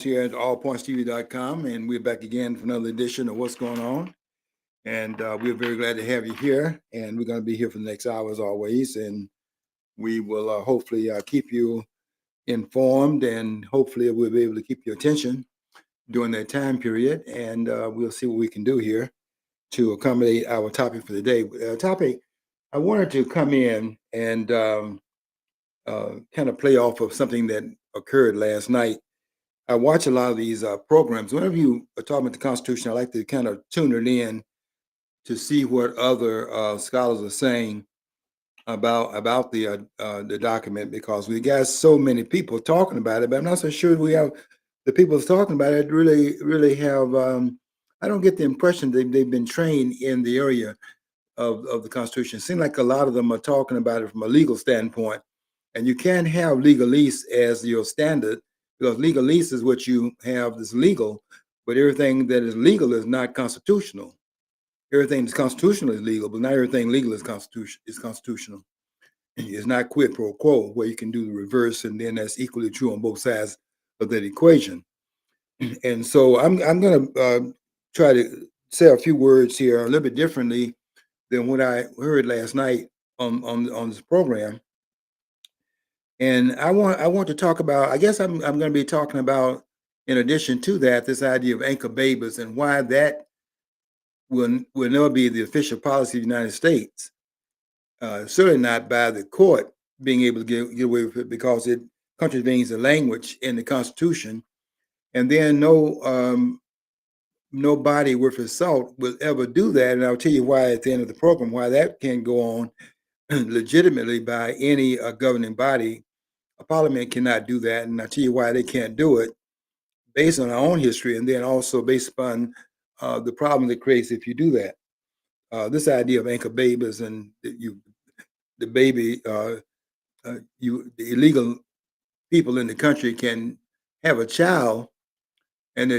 Here at allpointstv.com, and we're back again for another edition of What's Going On. And we're very glad to have you here. And we're going to be here for the next hour as always. And we will hopefully keep you informed, and hopefully we'll be able to keep your attention during that time period. And we'll see what we can do here to accommodate our topic for the day. Topic I wanted to come in and kind of play off of something that occurred last night. I watch a lot of these programs. Whenever you are talking about the Constitution, I like to kind of tune it in to see what other scholars are saying about the document, because we got so many people talking about it, but I'm not so sure we have the people that's talking about it really have. I don't get the impression they've been trained in the area of the Constitution. It seems like a lot of them are talking about it from a legal standpoint, and you can't have legalese as your standard, because legalese is what you have that's legal, but everything that is legal is not constitutional. Everything that's constitutional is legal, but not everything legal is constitutional. It's not quid pro quo, where you can do the reverse, and then that's equally true on both sides of that equation. And so I'm going to try to say a few words here a little bit differently than what I heard last night on this program. And I want to talk about. I guess I'm going to be talking about, in addition to that, this idea of anchor babies and why that will never be the official policy of the United States. Certainly not by the court being able to get away with it, because it contravenes the language in the Constitution, and then nobody worth his salt will ever do that. And I'll tell you why at the end of the program, why that can go on legitimately by any governing body. A parliament cannot do that, and I'll tell you why they can't do it, based on our own history, and then also based upon the problem that creates if you do that. This idea of anchor babies, and the illegal people in the country can have a child, and the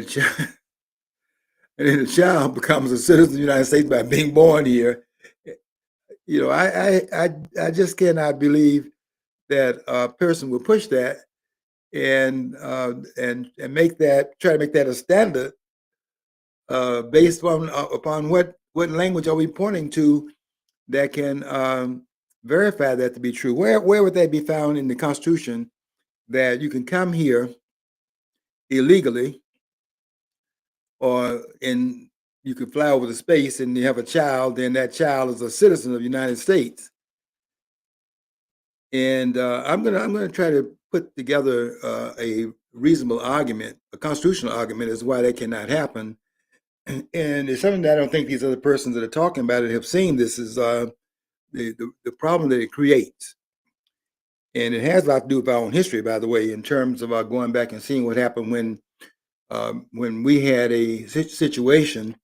and then the child becomes a citizen of the United States by being born here. I just cannot believe that a person will push that and make that, try to make that a standard based upon what language are we pointing to that can verify that to be true. Where would that be found in the Constitution, that you can come here illegally, or you can fly over the space and you have a child, then that child is a citizen of the United States? And I'm gonna try to put together a reasonable argument, a constitutional argument, as to why that cannot happen. And it's something that I don't think these other persons that are talking about it have seen. This is the problem that it creates, and it has a lot to do with our own history, by the way, in terms of going back and seeing what happened when we had a situation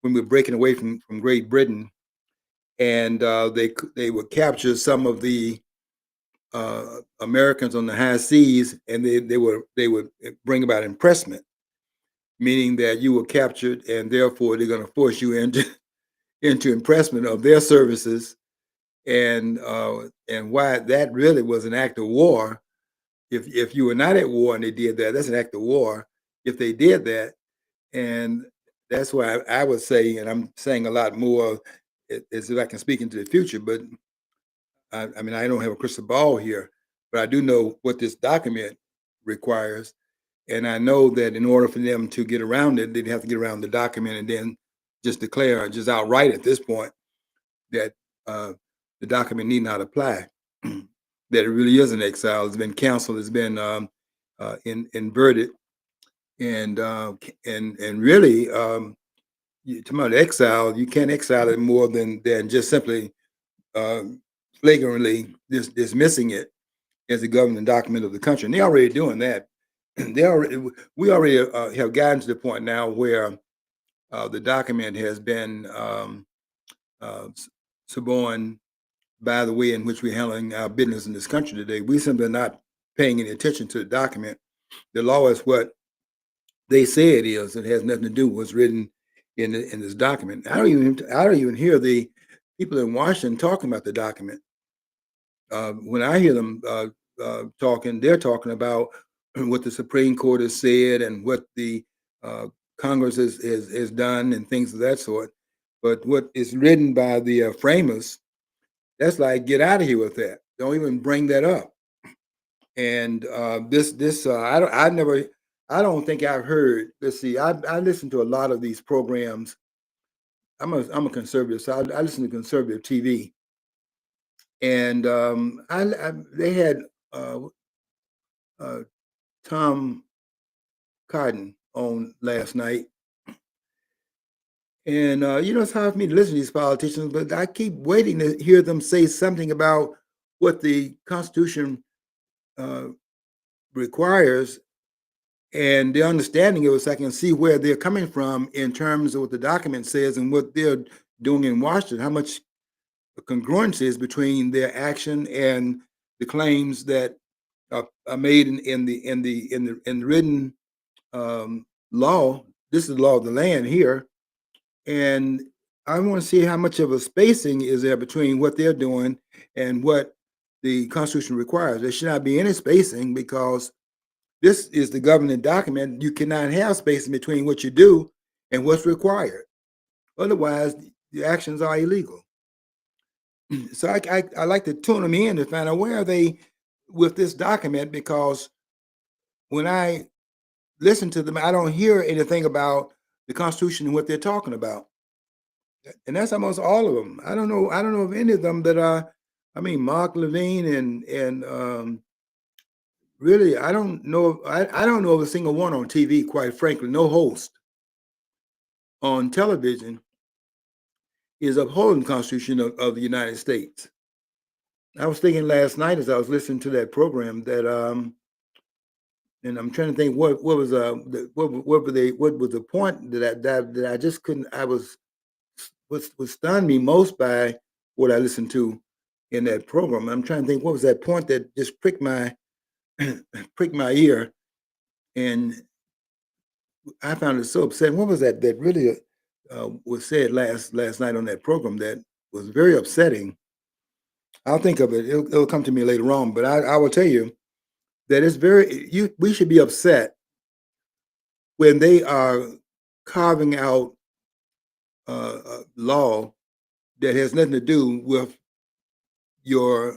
when we were breaking away from Great Britain, and they would capture some of the Americans on the high seas, and they would bring about impressment, meaning that you were captured, and therefore they're going to force you into impressment of their services, and why that really was an act of war. If you were not at war and they did that, that's an act of war. If they did that, and that's why I would say, and I'm saying a lot more as if I can speak into the future, but I mean, I don't have a crystal ball here, but I do know what this document requires. And I know that in order for them to get around it, they'd have to get around the document and then just declare, just outright at this point, that the document need not apply, that it really is an exile. It's been canceled. It's been inverted, and really, you talking about exile, you can't exile it more than just simply flagrantly dismissing it as a governing document of the country. And they're already doing that. We already have gotten to the point now where the document has been suborned by the way in which we're handling our business in this country today. We simply are not paying any attention to the document. The law is what they say it is. It has nothing to do with what's written in this document. I don't even hear the people in Washington talking about the document. When I hear them talking, they're talking about what the Supreme Court has said and what the uh, Congress has done and things of that sort. But what is written by the framers, that's like, get out of here with that. Don't even bring that up. And this I don't think I've heard. Let's see, I listen to a lot of these programs. I'm a conservative, so I listen to conservative TV, and they had uh, uh, Tom Cotton on last night. And it's hard for me to listen to these politicians, but I keep waiting to hear them say something about what the Constitution uh, requires and the understanding of it, so I can see where they're coming from in terms of what the document says and what they're doing in Washington. How much congruence is between their action and the claims that are made in the written law. This is the law of the land here, and I want to see how much of a spacing is there between what they're doing and what the Constitution requires. There should not be any spacing because this is the governing document. You cannot have spacing between what you do and what's required. Otherwise, the actions are illegal. So I like to tune them in to find out where are they with this document, because when I listen to them, I don't hear anything about the Constitution and what they're talking about. And that's almost all of them. I don't know of any of them that are. I mean, Mark Levine and really, I don't know. I don't know of a single one on TV. Quite frankly, no host on television is upholding the Constitution of the United States. I was thinking last night as I was listening to that program that and I'm trying to think what was what were they what was the point that I just couldn't. I was what stunned me most by what I listened to in that program. I'm trying to think what was that point that just pricked my pricked my ear, and I found it so upsetting. What was that really was said last night on that program that was very upsetting? I'll think of it. It'll come to me later on. But I will tell you that it's very we should be upset when they are carving out law that has nothing to do with your.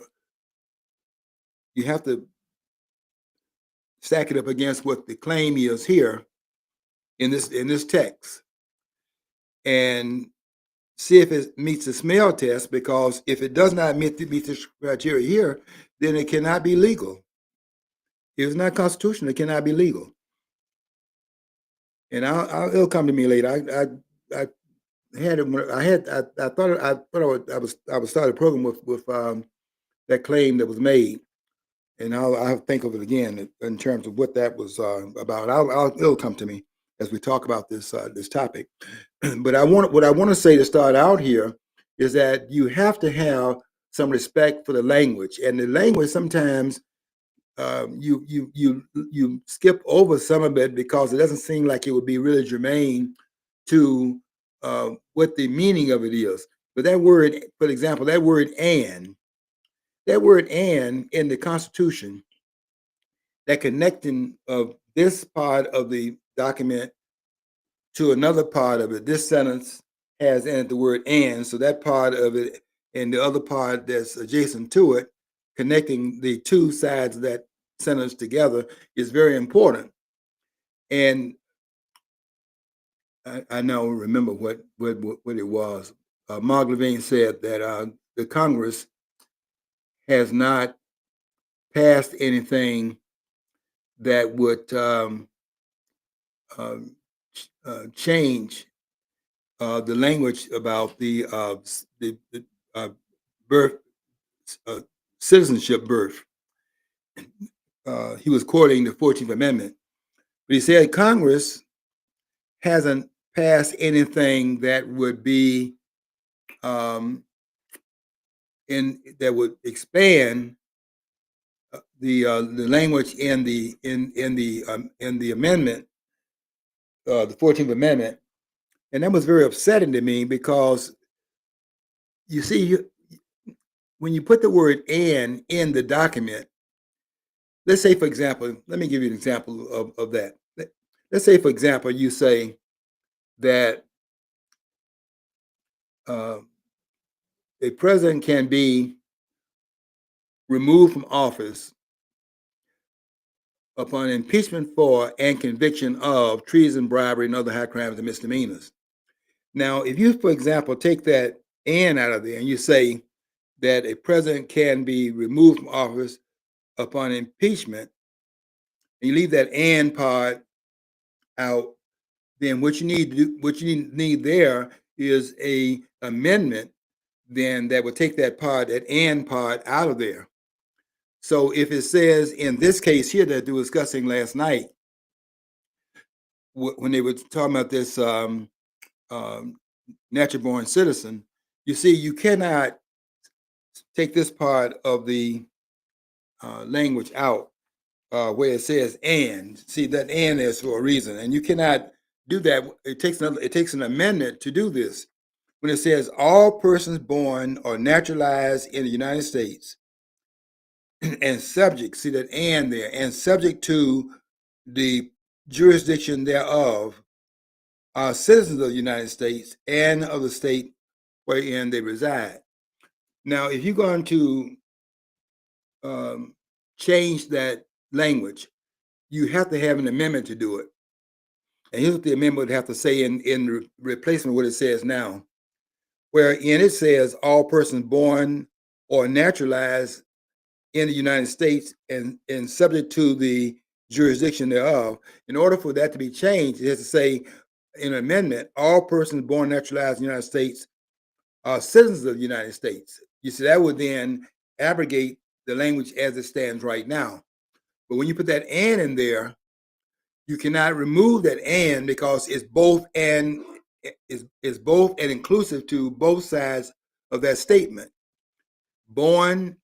You have to stack it up against what the claim is here in this text and see if it meets the smell test. Because if it does not meet the criteria here, then it cannot be legal. If it's not constitutional, it cannot be legal. And it'll come to me later. I had it. I thought I would start a program with that claim that was made, and I'll think of it again in terms of what that was about. It'll come to me as we talk about this topic. But what I want to say to start out here is that you have to have some respect for the language, and the language sometimes you skip over some of it because it doesn't seem like it would be really germane to what the meaning of it is. But that word, for example, that word "and," in the Constitution, that connecting of this part of the document to another part of it. This sentence has in it the word "and," so that part of it and the other part that's adjacent to it, connecting the two sides of that sentence together, is very important. And I now remember what it was. Mark Levine said that the Congress has not passed anything that would uh, change the language about the birth citizenship birth. He was quoting the 14th Amendment, but he said Congress hasn't passed anything that would be that would expand the language in the amendment, the 14th Amendment, and that was very upsetting to me because you see, when you put the word "and" in the document, let's say, for example, let me give you an example of that. Let's say, for example, you say that uh, a president can be removed from office upon impeachment for and conviction of treason, bribery, and other high crimes and misdemeanors. Now, if you, for example, take that "and" out of there and you say that a president can be removed from office upon impeachment, and you leave that "and" part out, then what you need to do, what you need there is a amendment then that would take that part, that "and" part out of there. So if it says in this case here that they were discussing last night, when they were talking about this um, natural born citizen, you see, you cannot take this part of the language out where it says "and." See, that "and" is for a reason, and you cannot do that. It takes an amendment to do this. When it says all persons born or naturalized in the United States and subject, see that "and" there, and subject to the jurisdiction thereof, are citizens of the United States and of the state wherein they reside. Now, if you're going to change that language, you have to have an amendment to do it. And here's what the amendment would have to say in replacement of what it says now, wherein it says all persons born or naturalized in the United States and subject to the jurisdiction thereof. In order for that to be changed, it has to say in an amendment, all persons born and naturalized in the United States are citizens of the United States. You see, that would then abrogate the language as it stands right now. But when you put that "and" in there, you cannot remove that "and" because it's both and is both and inclusive to both sides of that statement. Born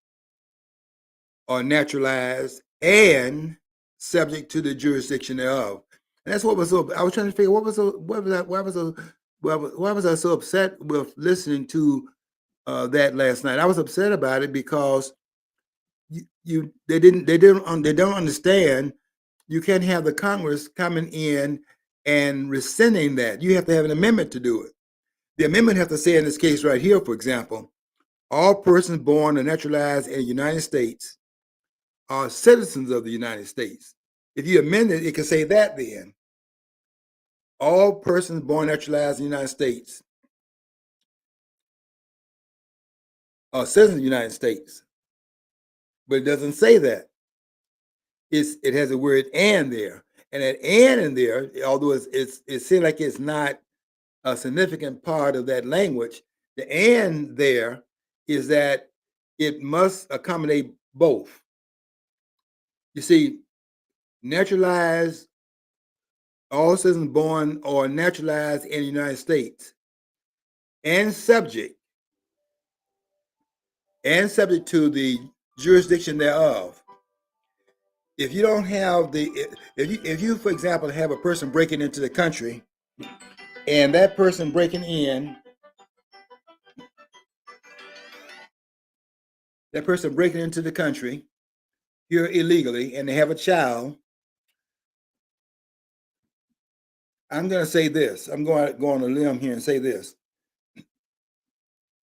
or naturalized and subject to the jurisdiction thereof. And that's what was so. I was trying to figure what was so, what was that, why was I so upset with listening to that last night? I was upset about it because they don't understand. You can't have the Congress coming in and rescinding that. You have to have an amendment to do it. The amendment has to say in this case right here, for example, all persons born or naturalized in the United States are citizens of the United States. If you amend it, it can say that then. All persons born and naturalized in the United States are citizens of the United States. But it doesn't say that. It has the word "and" there. And that "and" in there, although it seems like it's not a significant part of that language, the "and" there is that it must accommodate both. You see, naturalized, all citizens born or naturalized in the United States, and subject to the jurisdiction thereof. If you don't have if you, for example, have a person breaking into the country, and that person breaking in, the country here illegally, and they have a child, I'm going to say this. I'm going to go on a limb here and say this.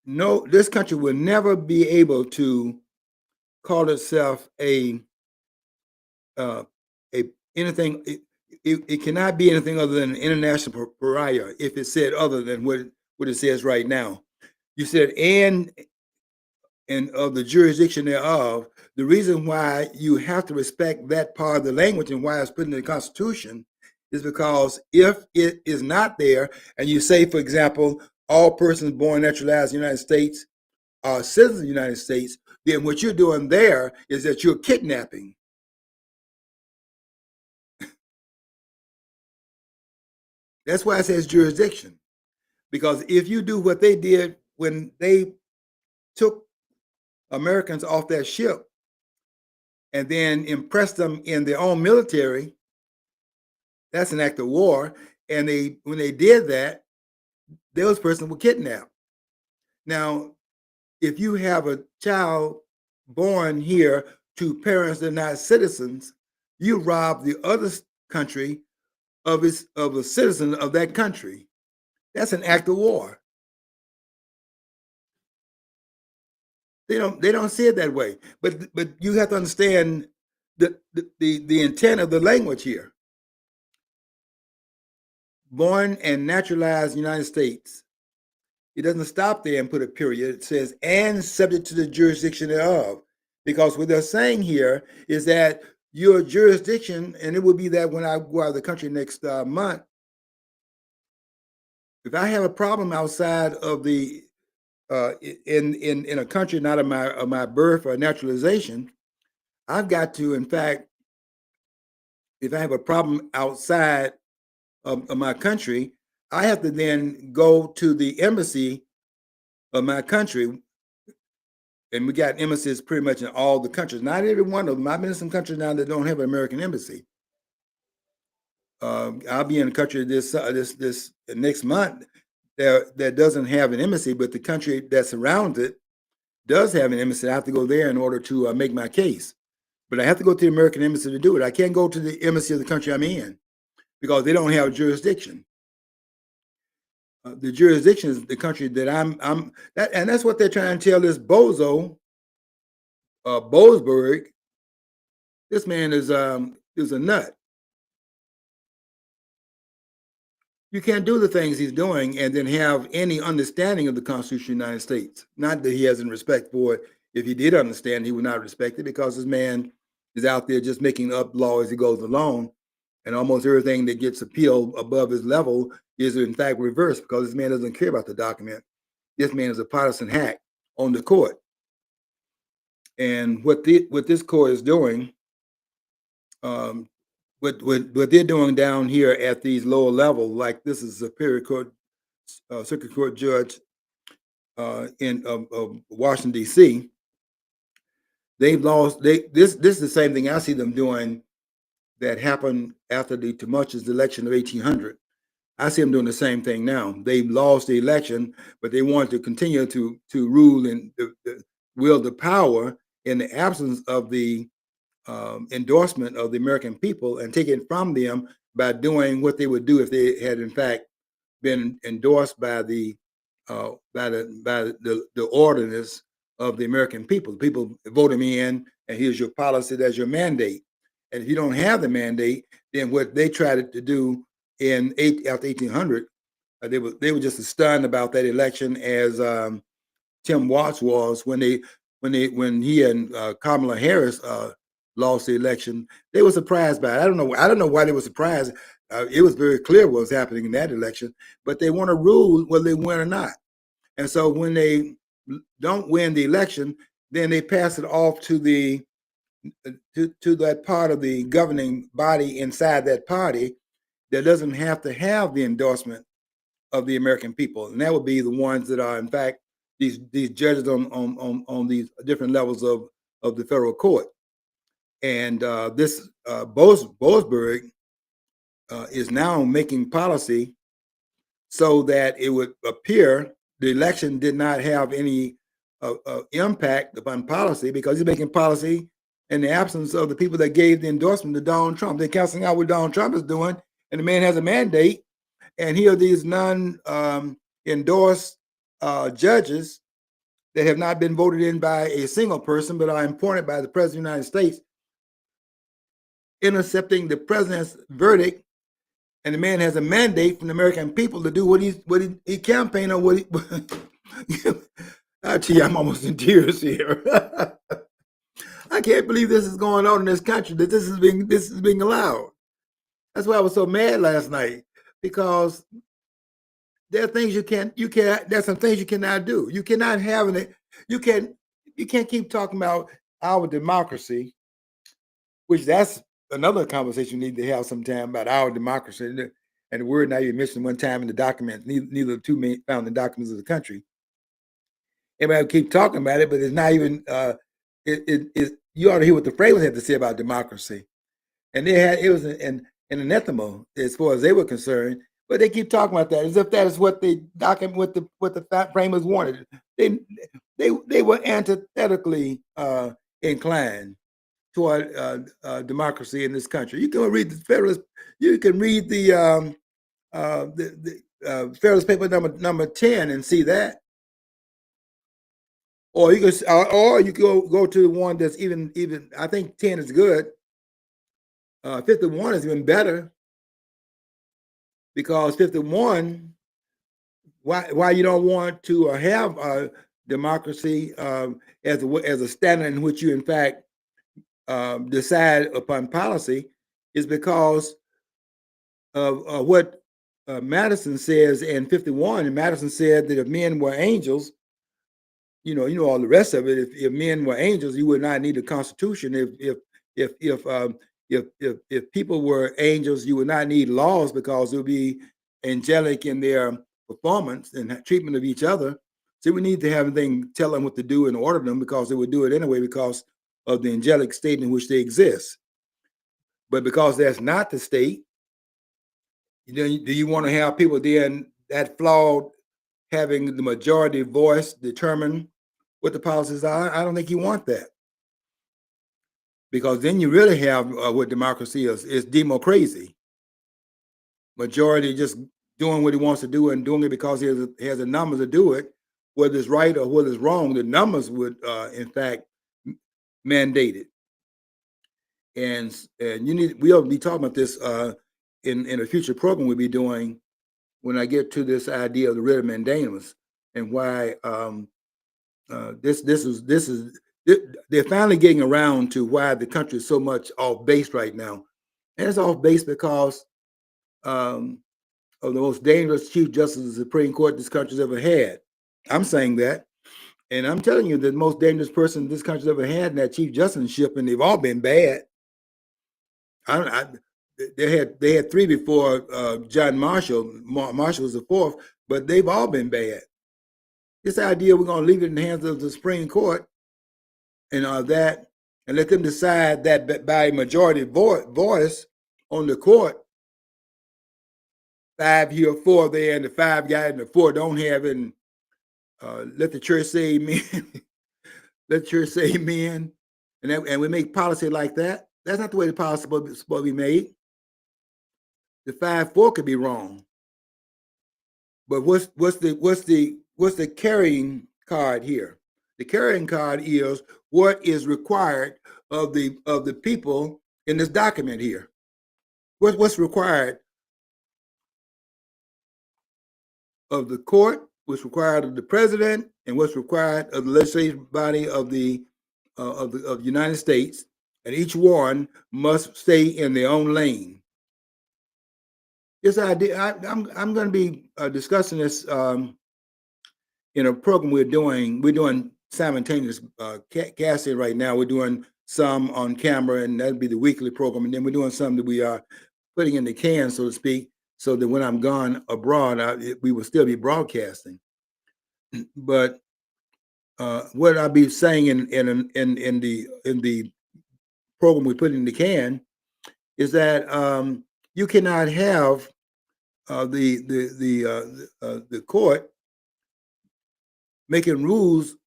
No, this country will never be able to call itself a anything. It cannot be anything other than an international pariah if it said other than what it says right now. You said and of the jurisdiction thereof. The reason why you have to respect that part of the language and why it's put in the Constitution is because if it is not there, and you say, for example, all persons born naturalized in the United States are citizens of the United States, then what you're doing there is that you're kidnapping. That's why it says jurisdiction. Because if you do what they did when they took Americans off that ship and then impressed them in their own military, that's an act of war. And when they did that, those persons were kidnapped. Now, if you have a child born here to parents that are not citizens, you rob the other country of a citizen of that country. That's an act of war. They don't see it that way. But you have to understand the intent of the language here. Born and naturalized United States. It doesn't stop there and put a period. It says, and subject to the jurisdiction thereof. Because what they're saying here is that your jurisdiction, and it will be that when I go out of the country next month, if I have a problem outside of the in a country not of my birth or naturalization, I've got to, in fact, if I have a problem outside of my country, I have to then go to the embassy of my country, and we got embassies pretty much in all the countries. Not every one of them. I've been in some countries now that don't have an American embassy. I'll be in a country this next month that doesn't have an embassy, but the country that surrounds it does have an embassy. I have to go there in order to make my case. But I have to go to the American embassy to do it. I can't go to the embassy of the country I'm in because they don't have jurisdiction. The jurisdiction is the country that and that's what they're trying to tell this bozo, Boasberg. This man is a nut. You can't do the things he's doing and then have any understanding of the Constitution of the United States. Not that he hasn't respect for it. If he did understand, he would not respect it because this man is out there just making up law as he goes along. And almost everything that gets appealed above his level is in fact reversed because this man doesn't care about the document. This man is a partisan hack on the court. And what this court is doing, what they're doing down here at these lower levels, like this is Superior Court, Circuit Court Judge in Washington D.C. They've lost. This is the same thing I see them doing that happened after the tumultuous election of 1800. I see them doing the same thing now. They've lost the election, but they want to continue to rule and wield the power in the absence of the endorsement of the American people and take it from them by doing what they would do if they had in fact been endorsed by the ordinance of the American people. The people vote them in, and here's your policy, that's your mandate. And if you don't have the mandate, then what they tried to do after 1800, they were just as stunned about that election as Tim Watts was when he and Kamala Harris lost the election. They were surprised by it. I don't know why they were surprised. It was very clear what was happening in that election, but they want to rule whether they win or not. And so when they don't win the election, then they pass it off to that part of the governing body inside that party that doesn't have to have the endorsement of the American people, and that would be the ones that are in fact these judges on these different levels of the federal court. And this Boasberg is now making policy so that it would appear the election did not have any impact upon policy because he's making policy in the absence of the people that gave the endorsement to Donald Trump. They're canceling out what Donald Trump is doing, and the man has a mandate. And here are these non-endorsed judges that have not been voted in by a single person, but are appointed by the President of the United States, intercepting the president's verdict. And the man has a mandate from the American people to do what he campaigned on. Actually, I'm almost in tears here. I can't believe this is going on in this country, that this is being allowed. That's why I was so mad last night, because there are things there's some things you cannot do. You cannot have it. You can't keep talking about our democracy, which that's another conversation we need to have sometime about our democracy. And the word not even mentioned one time in the document, neither of the two found in the documents of the country. Everybody keep talking about it, but it's not even, you ought to hear what the framers had to say about democracy. And it was an anathema as far as they were concerned, but they keep talking about that as if that is what the document, what the framers wanted. They were antithetically inclined. toward democracy in this country. You can read the Federalist. You can read the Federalist paper number 10 and see that, or you can go to the one that's even. I think 10 is good. 51 is even better, because 51. Why you don't want to have a democracy as a standard in which you in fact decide upon policy is because of what Madison says in 51. And Madison said that if men were angels, you know all the rest of it. If men were angels, you would not need a constitution. If people were angels, you would not need laws, because it would be angelic in their performance and treatment of each other. So we need to have anything tell them what to do and order them, because they would do it anyway because of the angelic state in which they exist. But because that's not the state, do you want to have people then that flawed, having the majority voice determine what the policies are? I don't think you want that, because then you really have what democracy is democracy. Majority just doing what he wants to do and doing it because he has the numbers to do it, whether it's right or whether it's wrong. The numbers would, in fact, mandate it. And we'll be talking about this in a future program we'll be doing when I get to this idea of the writ of mandamus and why they're finally getting around to why the country is so much off base right now. And it's off base because of the most dangerous Chief Justice of the Supreme Court this country's ever had. I'm saying that. And I'm telling you, the most dangerous person this country's ever had in that Chief Justiceship, and they've all been bad. They had three before John Marshall. Marshall was the fourth, but they've all been bad. This idea we're going to leave it in the hands of the Supreme Court and let them decide that by a majority voice on the court, 5 here, 4 there, and the 5 guys and the 4 don't have it, and let the church say amen. Let the church say amen. And we make policy like that. That's not the way the policy is supposed to be made. The 5-4 could be wrong. But what's the carrying card here? The carrying card is what is required of the people in this document here. What's required of the court, what's required of the president, and what's required of the legislative body of the United States, and each one must stay in their own lane. This idea, I'm going to be discussing this in a program we're doing simultaneous casting right now. We're doing some on camera, and that'll be the weekly program, and then we're doing some that we are putting in the can, so to speak, so that when I'm gone abroad, we will still be broadcasting. But what I'll be saying in the program we put in the can is that you cannot have the court making rules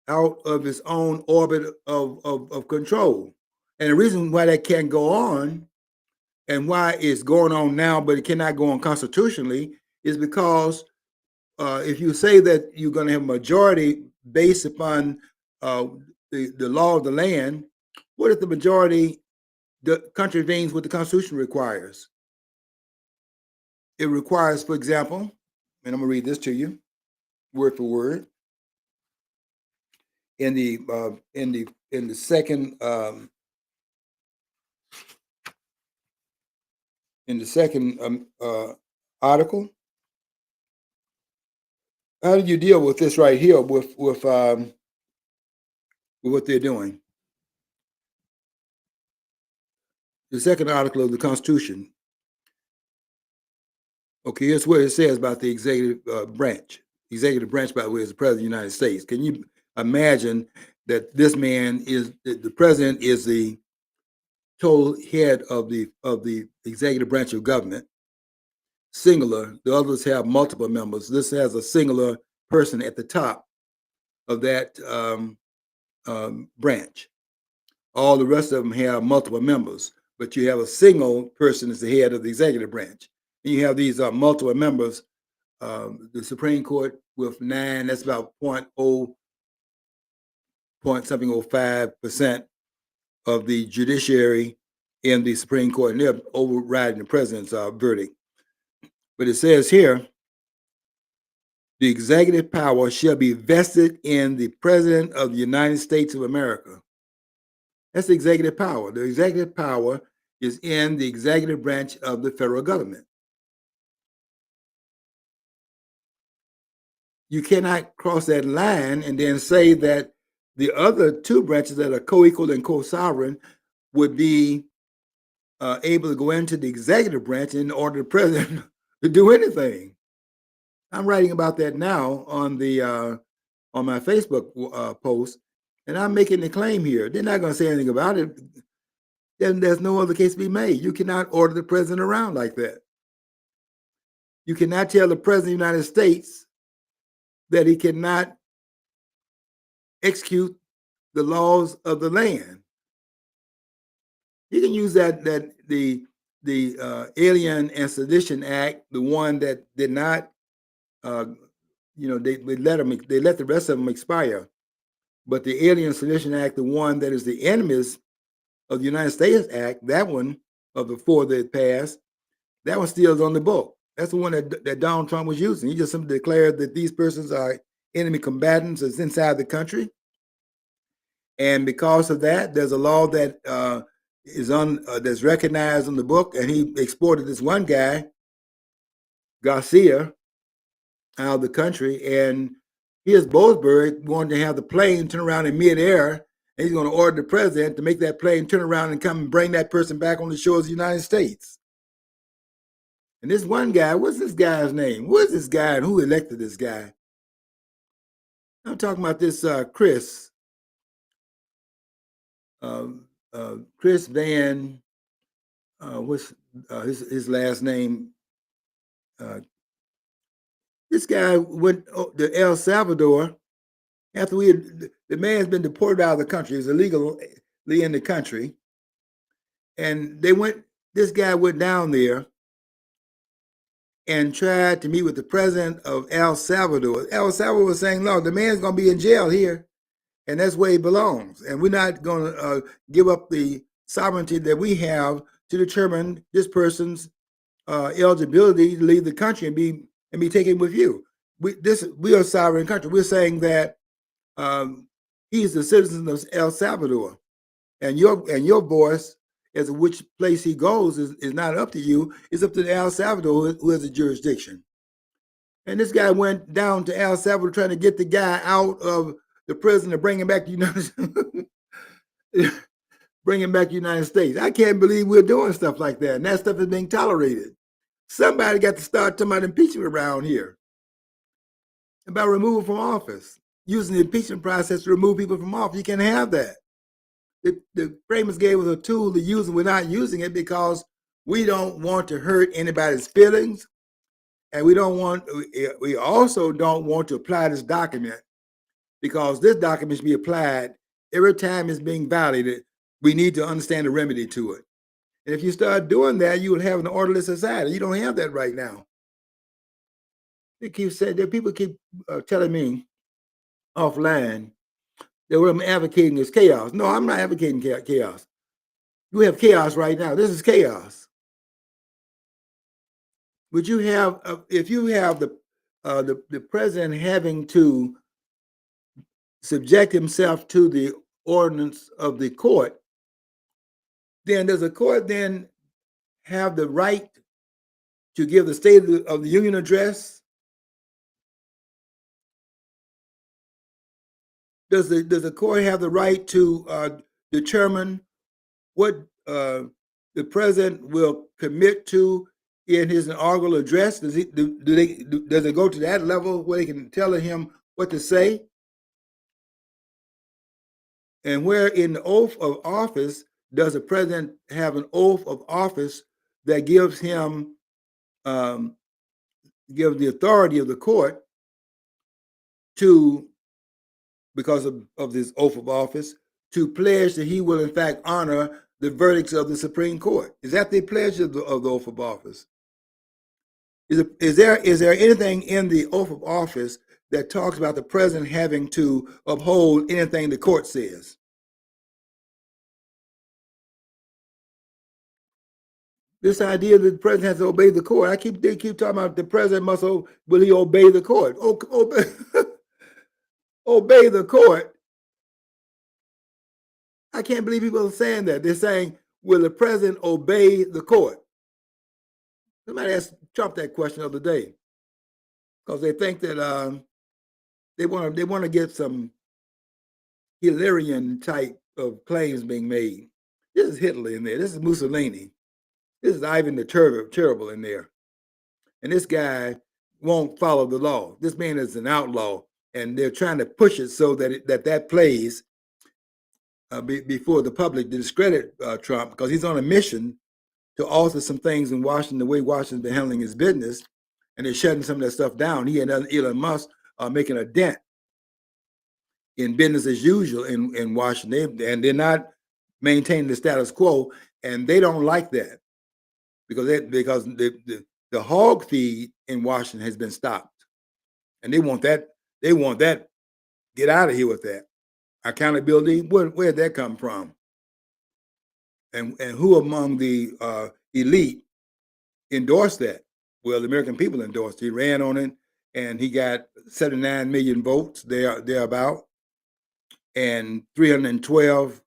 out of its own orbit of control. And the reason why that can't go on, and why it's going on now, but it cannot go on constitutionally, is because if you say that you're going to have a majority based upon the law of the land, what if the majority contravenes what the Constitution requires? It requires, for example, and I'm going to read this to you, word for word. In the second article, how do you deal with this right here with what they're doing? The second article of the Constitution. Okay, here's what it says about the executive branch. The executive branch, by the way, is the President of the United States. Can you imagine that this man the president is the total head of the executive branch of government, singular. The others have multiple members. This has a singular person at the top of that branch. All the rest of them have multiple members, but you have a single person as the head of the executive branch. And you have these multiple members. The Supreme Court with 9, that's about point something 05% of the judiciary in the Supreme Court, and they're overriding the president's verdict. But it says here, the executive power shall be vested in the President of the United States of America. That's the executive power. The executive power is in the executive branch of the federal government. You cannot cross that line and then say that the other two branches that are co-equal and co-sovereign would be able to go into the executive branch in order the president to do anything. I'm writing about that now on my Facebook post, and I'm making the claim here. They're not going to say anything about it. Then there's no other case to be made. You cannot order the president around like that. You cannot tell the president of the United States that he cannot execute the laws of the land. You can use the Alien and Sedition Act, the one that did not, they let the rest of them expire. But the Alien Sedition Act, the one that is the enemies of the United States Act, that one of the 4 that passed, that one still is on the book. That's the one that Donald Trump was using. He just simply declared that these persons are enemy combatants that's inside the country. And because of that, there's a law that that's recognized in the book, and he exported this one guy, Garcia, out of the country, and here's Boasberg wanting to have the plane turn around in midair, and he's going to order the president to make that plane turn around and come and bring that person back on the shores of the United States. And this one guy, what's this guy's name? Who is this guy and who elected this guy? I'm talking about this Chris. Chris Van, what's his last name? This guy went to El Salvador after the man's been deported out of the country. He's illegally in the country. And this guy went down there and tried to meet with the president of El Salvador. El Salvador was saying, no, the man's going to be in jail here, and that's where he belongs. And we're not going to give up the sovereignty that we have to determine this person's eligibility to leave the country and be taken with you. We are a sovereign country. We're saying that he's a citizen of El Salvador, and your voice as to which place he goes is not up to you. It's up to El Salvador, who has a jurisdiction. And this guy went down to El Salvador trying to get the guy out of the prison to bring him back to the United States. I can't believe we're doing stuff like that, and that stuff is being tolerated. Somebody got to start talking about impeachment around here, about removal from office, using the impeachment process to remove people from office. You can't have that. The framers gave us a tool to use, and we're not using it because we don't want to hurt anybody's feelings, and we also don't want to apply this document, because this document should be applied every time it's being violated. We need to understand the remedy to it. And if you start doing that, you will have an orderly society. You don't have that right now. They keep saying that people keep telling me offline that what I'm advocating is chaos. No, I'm not advocating chaos. You have chaos right now. This is chaos. But you have, if you have the president having to subject himself to the ordinance of the court, then does the court then have the right to give the State of the Union address? Does the court have the right to determine what the president will commit to in his inaugural address? Does it go to that level where they can tell him what to say? And where in the oath of office does the president have an oath of office that gives him the authority of the court to, because of this oath of office, to pledge that he will in fact honor the verdicts of the Supreme Court. Is that the pledge of the oath of office? Is there anything in the oath of office that talks about the president having to uphold anything the court says? This idea that the president has to obey the court. They keep talking about the president will he obey the court? Obey, obey the court. I can't believe people are saying that. They're saying, will the president obey the court? Somebody asked Trump that question the other day because they think that they want to get some Hitlerian type of claims being made. This is Hitler in there. This is Mussolini. This is Ivan the Terrible in there. And this guy won't follow the law. This man is an outlaw, and they're trying to push it so that that plays before the public to discredit Trump, because he's on a mission to alter some things in Washington, the way Washington's been handling his business, and they're shutting some of that stuff down. He and Elon Musk are making a dent in business as usual in Washington, and they're not maintaining the status quo, and they don't like that because the hog feed in Washington has been stopped, and they want that. Get out of here with that accountability. Where'd that come from? And who among the elite endorsed that? Well, the American people endorsed it. He ran on it, and he got 79 million votes thereabout, and 312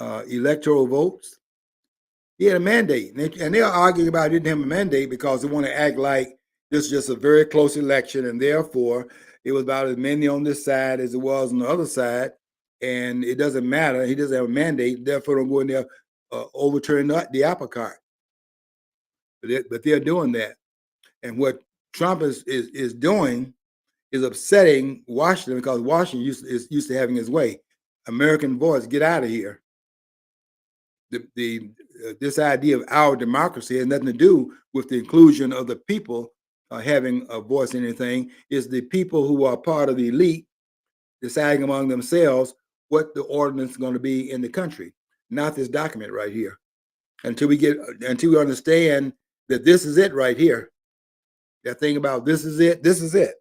electoral votes. He had a mandate, and they're arguing about it didn't have a mandate because they want to act like this is just a very close election, and therefore it was about as many on this side as it was on the other side, and it doesn't matter. He doesn't have a mandate, therefore don't go in there overturn the apple cart. But they're doing that, and what Trump is doing is upsetting Washington, because Washington is used to having his way. American voice, get out of here. This idea of our democracy has nothing to do with the inclusion of the people having a voice in anything. It's the people who are part of the elite deciding among themselves what the ordinance is going to be in the country, not this document right here. Until we understand that this is it right here. That thing about this is it. This is it.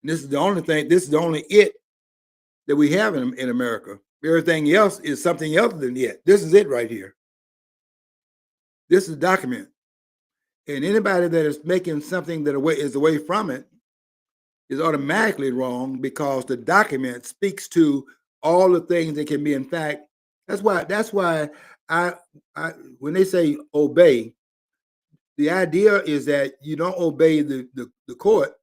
And this is the only thing. This is the only it that we have in America. Everything else is something other than it. This is it right here. This is a document. And anybody that is making something that is away from it is automatically wrong, because the document speaks to all the things that can be. In fact, that's why I when they say obey, the idea is that you don't obey the court,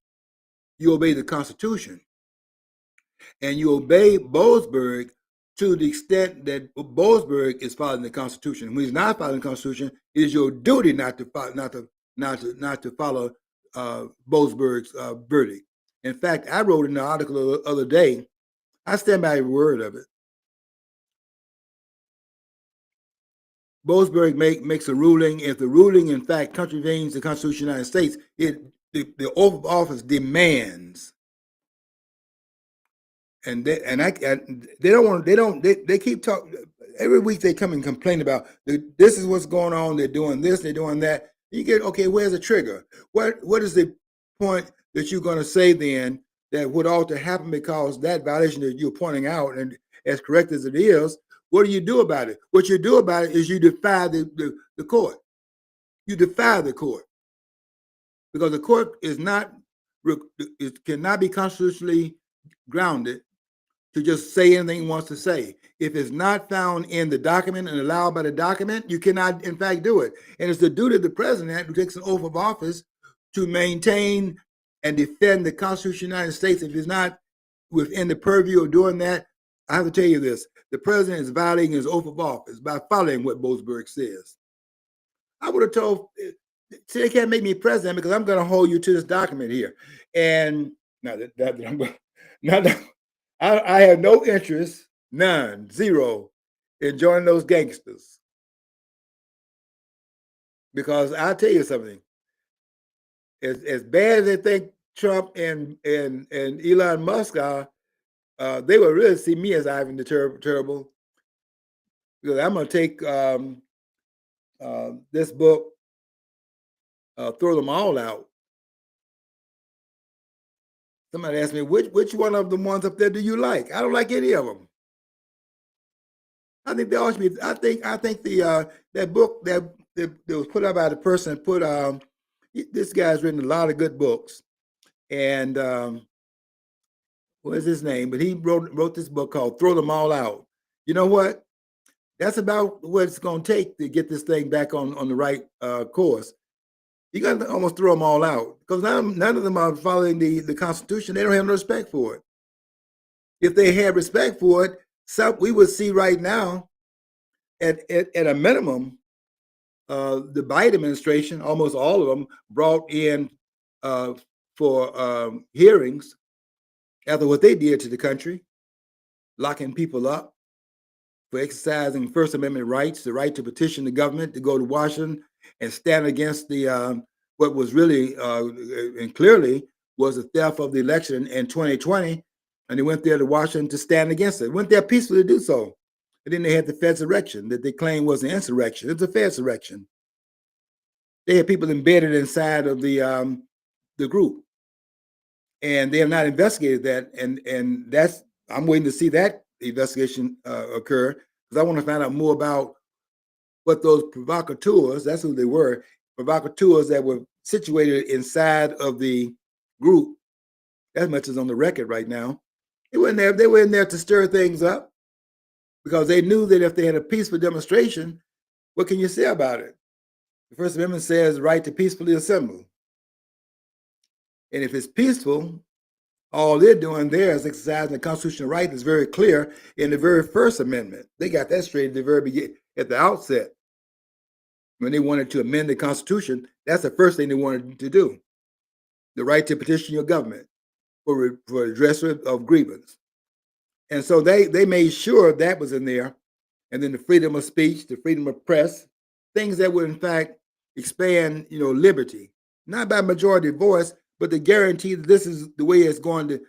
you obey the Constitution. And you obey Boasberg to the extent that Boasberg is following the Constitution. When he's not following the Constitution, it is your duty not to follow Boasberg's verdict. In fact, I wrote in the article the other day, I stand by every word of it. Boasberg makes a ruling. If the ruling, in fact, contravenes the Constitution of the United States, the oath of office demands. And they keep talking every week. They come and complain about this is what's going on. They're doing this, they're doing that. You get, okay, where's the trigger? What is the point that you're going to say then that would ought to happen because that violation that you're pointing out, and as correct as it is, what do you do about it? What you do about it is you defy the court. You defy the court, because the court cannot be constitutionally grounded to just say anything he wants to say. If it's not found in the document and allowed by the document, you cannot, in fact, do it. And it's the duty of the president, who takes an oath of office, to maintain and defend the Constitution of the United States. If it's not within the purview of doing that, I have to tell you this: the president is violating his oath of office by following what Boasberg says. I would have told, see, they can't make me president because I'm going to hold you to this document here. And now that I'm going, now that I have no interest, none, zero, in joining those gangsters. Because I'll tell you something. As bad as they think Trump and Elon Musk are, they would really see me as Ivan the Terrible, because I'm going to take this book, Throw Them All Out. Somebody asked me, which one of the ones up there do you like? I don't like any of them. I think they all should be. I think the that book that was put out by the person put this guy's written a lot of good books, and what is his name? But he wrote this book called Throw Them All Out. You know what? That's about what it's going to take to get this thing back on the right course. You got to almost throw them all out, because none of them are following the Constitution. They don't have no respect for it. If they had respect for it, we would see right now, at a minimum, the Biden administration, almost all of them, brought in for hearings after what they did to the country, locking people up for exercising First Amendment rights, the right to petition the government to go to Washington and stand against the what was really and clearly was a theft of the election in 2020. And they went there to Washington to stand against it. Went there peacefully to do so. And then they had the Fedsurrection that they claimed was an insurrection. It's a Fedsurrection. They had people embedded inside of the group, and they have not investigated that. And that's, I'm waiting to see that investigation occur, because I want to find out more about what those provocateurs, that's who they were, provocateurs that were situated inside of the group. As much as on the record right now, they were in there to stir things up, because they knew that if they had a peaceful demonstration, what can you say about it? The First Amendment says right to peacefully assemble. And if it's peaceful, all they're doing there is exercising the constitutional right that's very clear in the very First Amendment. They got that straight at the very beginning, at the outset. When they wanted to amend the Constitution, that's the first thing they wanted to do. The right to petition your government for redressal of grievance. And so they made sure that was in there. And then the freedom of speech, the freedom of press, things that would in fact expand, liberty, not by majority voice, but to guarantee that this is the way it's going to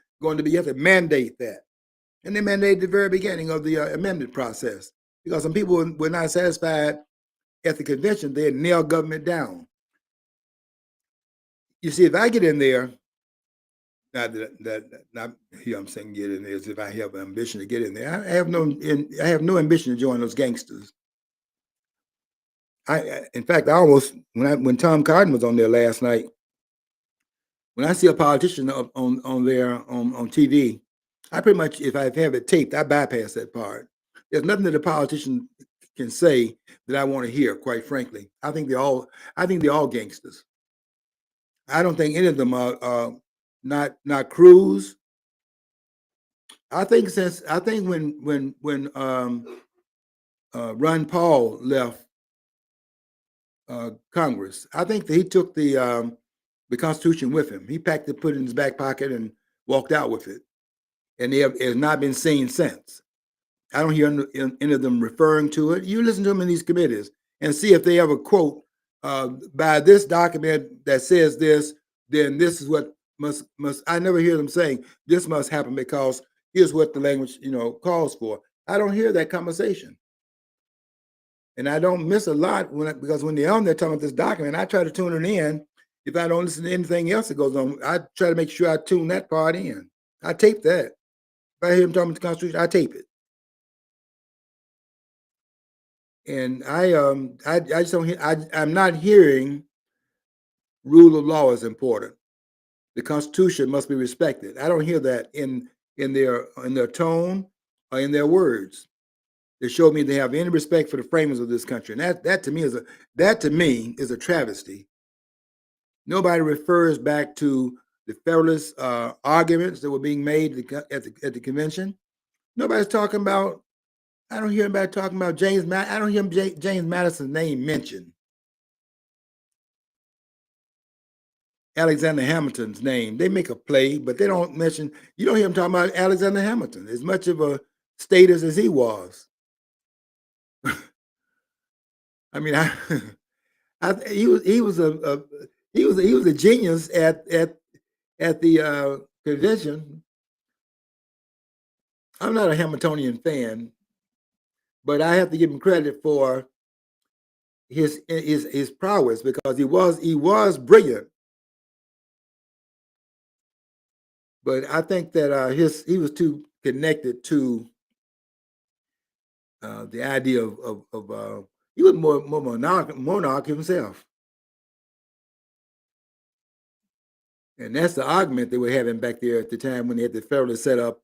be. You have to mandate that. And they mandated the very beginning of the amendment process, because some people were not satisfied at the convention. They had nailed government down. You see, if I get in there, not here I'm saying get in there as if I have an ambition to get in there. I have no ambition to join those gangsters. In fact, I almost, when Tom Cotton was on there last night, when I see a politician on there on TV, I pretty much, if I have it taped, I bypass that part. There's nothing that a politician can say that I want to hear, quite frankly. I think they're all gangsters. I don't think any of them are not Cruz. I think when Ron Paul left Congress, I think that he took the Constitution with him. He packed it, put it in his back pocket, and walked out with it. And it has not been seen since. I don't hear any of them referring to it. You listen to them in these committees and see if they ever quote, by this document that says this, then this is what must. I never hear them saying this must happen because here's what the language calls for. I don't hear that conversation, and I don't miss a lot because when they're on there talking about this document, I try to tune it in. If I don't listen to anything else that goes on, I try to make sure I tune that part in. I tape that. If I hear them talking about the Constitution, I tape it. And I just don't hear. I'm not hearing rule of law is important. The Constitution must be respected. I don't hear that in their tone or in their words. They show me they have any respect for the framers of this country, and that to me is a travesty. Nobody refers back to the Federalist arguments that were being made at the convention. Nobody's talking about. I don't hear anybody talking about James. I don't hear James Madison's name mentioned. Alexander Hamilton's name. They make a play, but they don't mention. You don't hear them talking about Alexander Hamilton, as much of a status as he was. I mean, he was a genius at the convention. I'm not a Hamiltonian fan, but I have to give him credit for his prowess because he was brilliant. But I think that he was too connected to the idea of he was more monarch himself. And that's the argument they were having back there at the time when they had the Federalist set up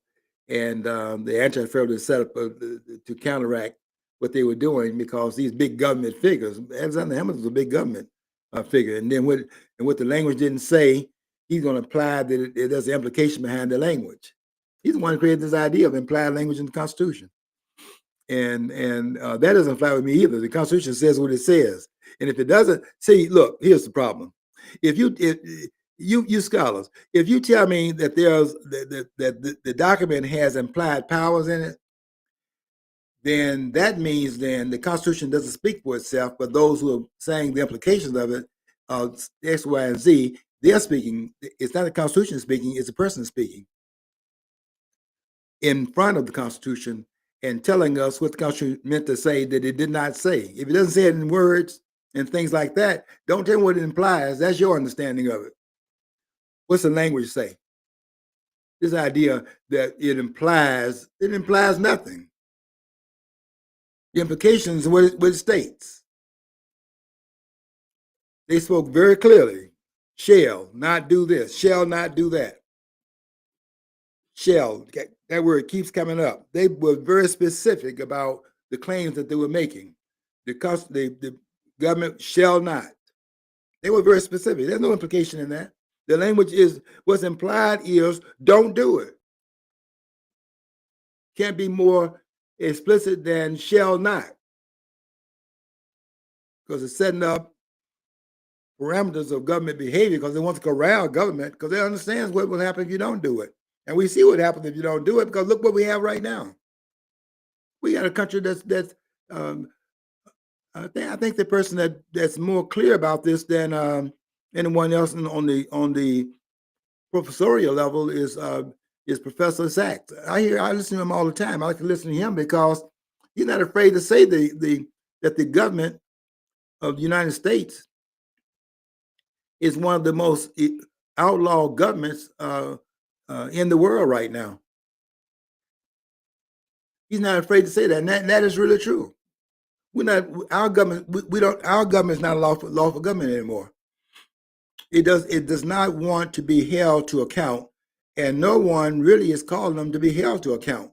and the anti-Federalist set up to counteract what they were doing because these big government figures, Alexander Hamilton was a big government figure, and then what the language didn't say, he's going to imply that there's an implication behind the language. He's the one who created this idea of implied language in the Constitution, and that doesn't fly with me either. The Constitution says what it says, and if it doesn't, see, look, here's the problem: if you scholars, if you tell me that the document has implied powers in it, then that means then the Constitution doesn't speak for itself, but those who are saying the implications of it, X, Y, and Z, they're speaking. It's not the Constitution speaking; it's a person speaking in front of the Constitution and telling us what the Constitution meant to say that it did not say. If it doesn't say it in words and things like that, don't tell me what it implies. That's your understanding of it. What's the language say? This idea that it implies nothing. The implications of what it states. They spoke very clearly. Shall not do this, shall not do that. Shall, that word keeps coming up. They were very specific about the claims that they were making. The government shall not. They were very specific. There's no implication in that. The language is, what's implied is, don't do it. Can't be more explicit than shall not. Because it's setting up parameters of government behavior because they want to corral government because they understand what will happen if you don't do it. And we see what happens if you don't do it because look what we have right now. We got a country that's I think the person that's more clear about this than anyone else on the professorial level is Professor Sachs. I listen to him all the time. I like to listen to him because he's not afraid to say that the government of the United States is one of the most outlaw governments in the world right now. He's not afraid to say that, and that is really true. We're not our government. We don't. Our government is not a lawful government anymore. It does not want to be held to account, and no one really is calling them to be held to account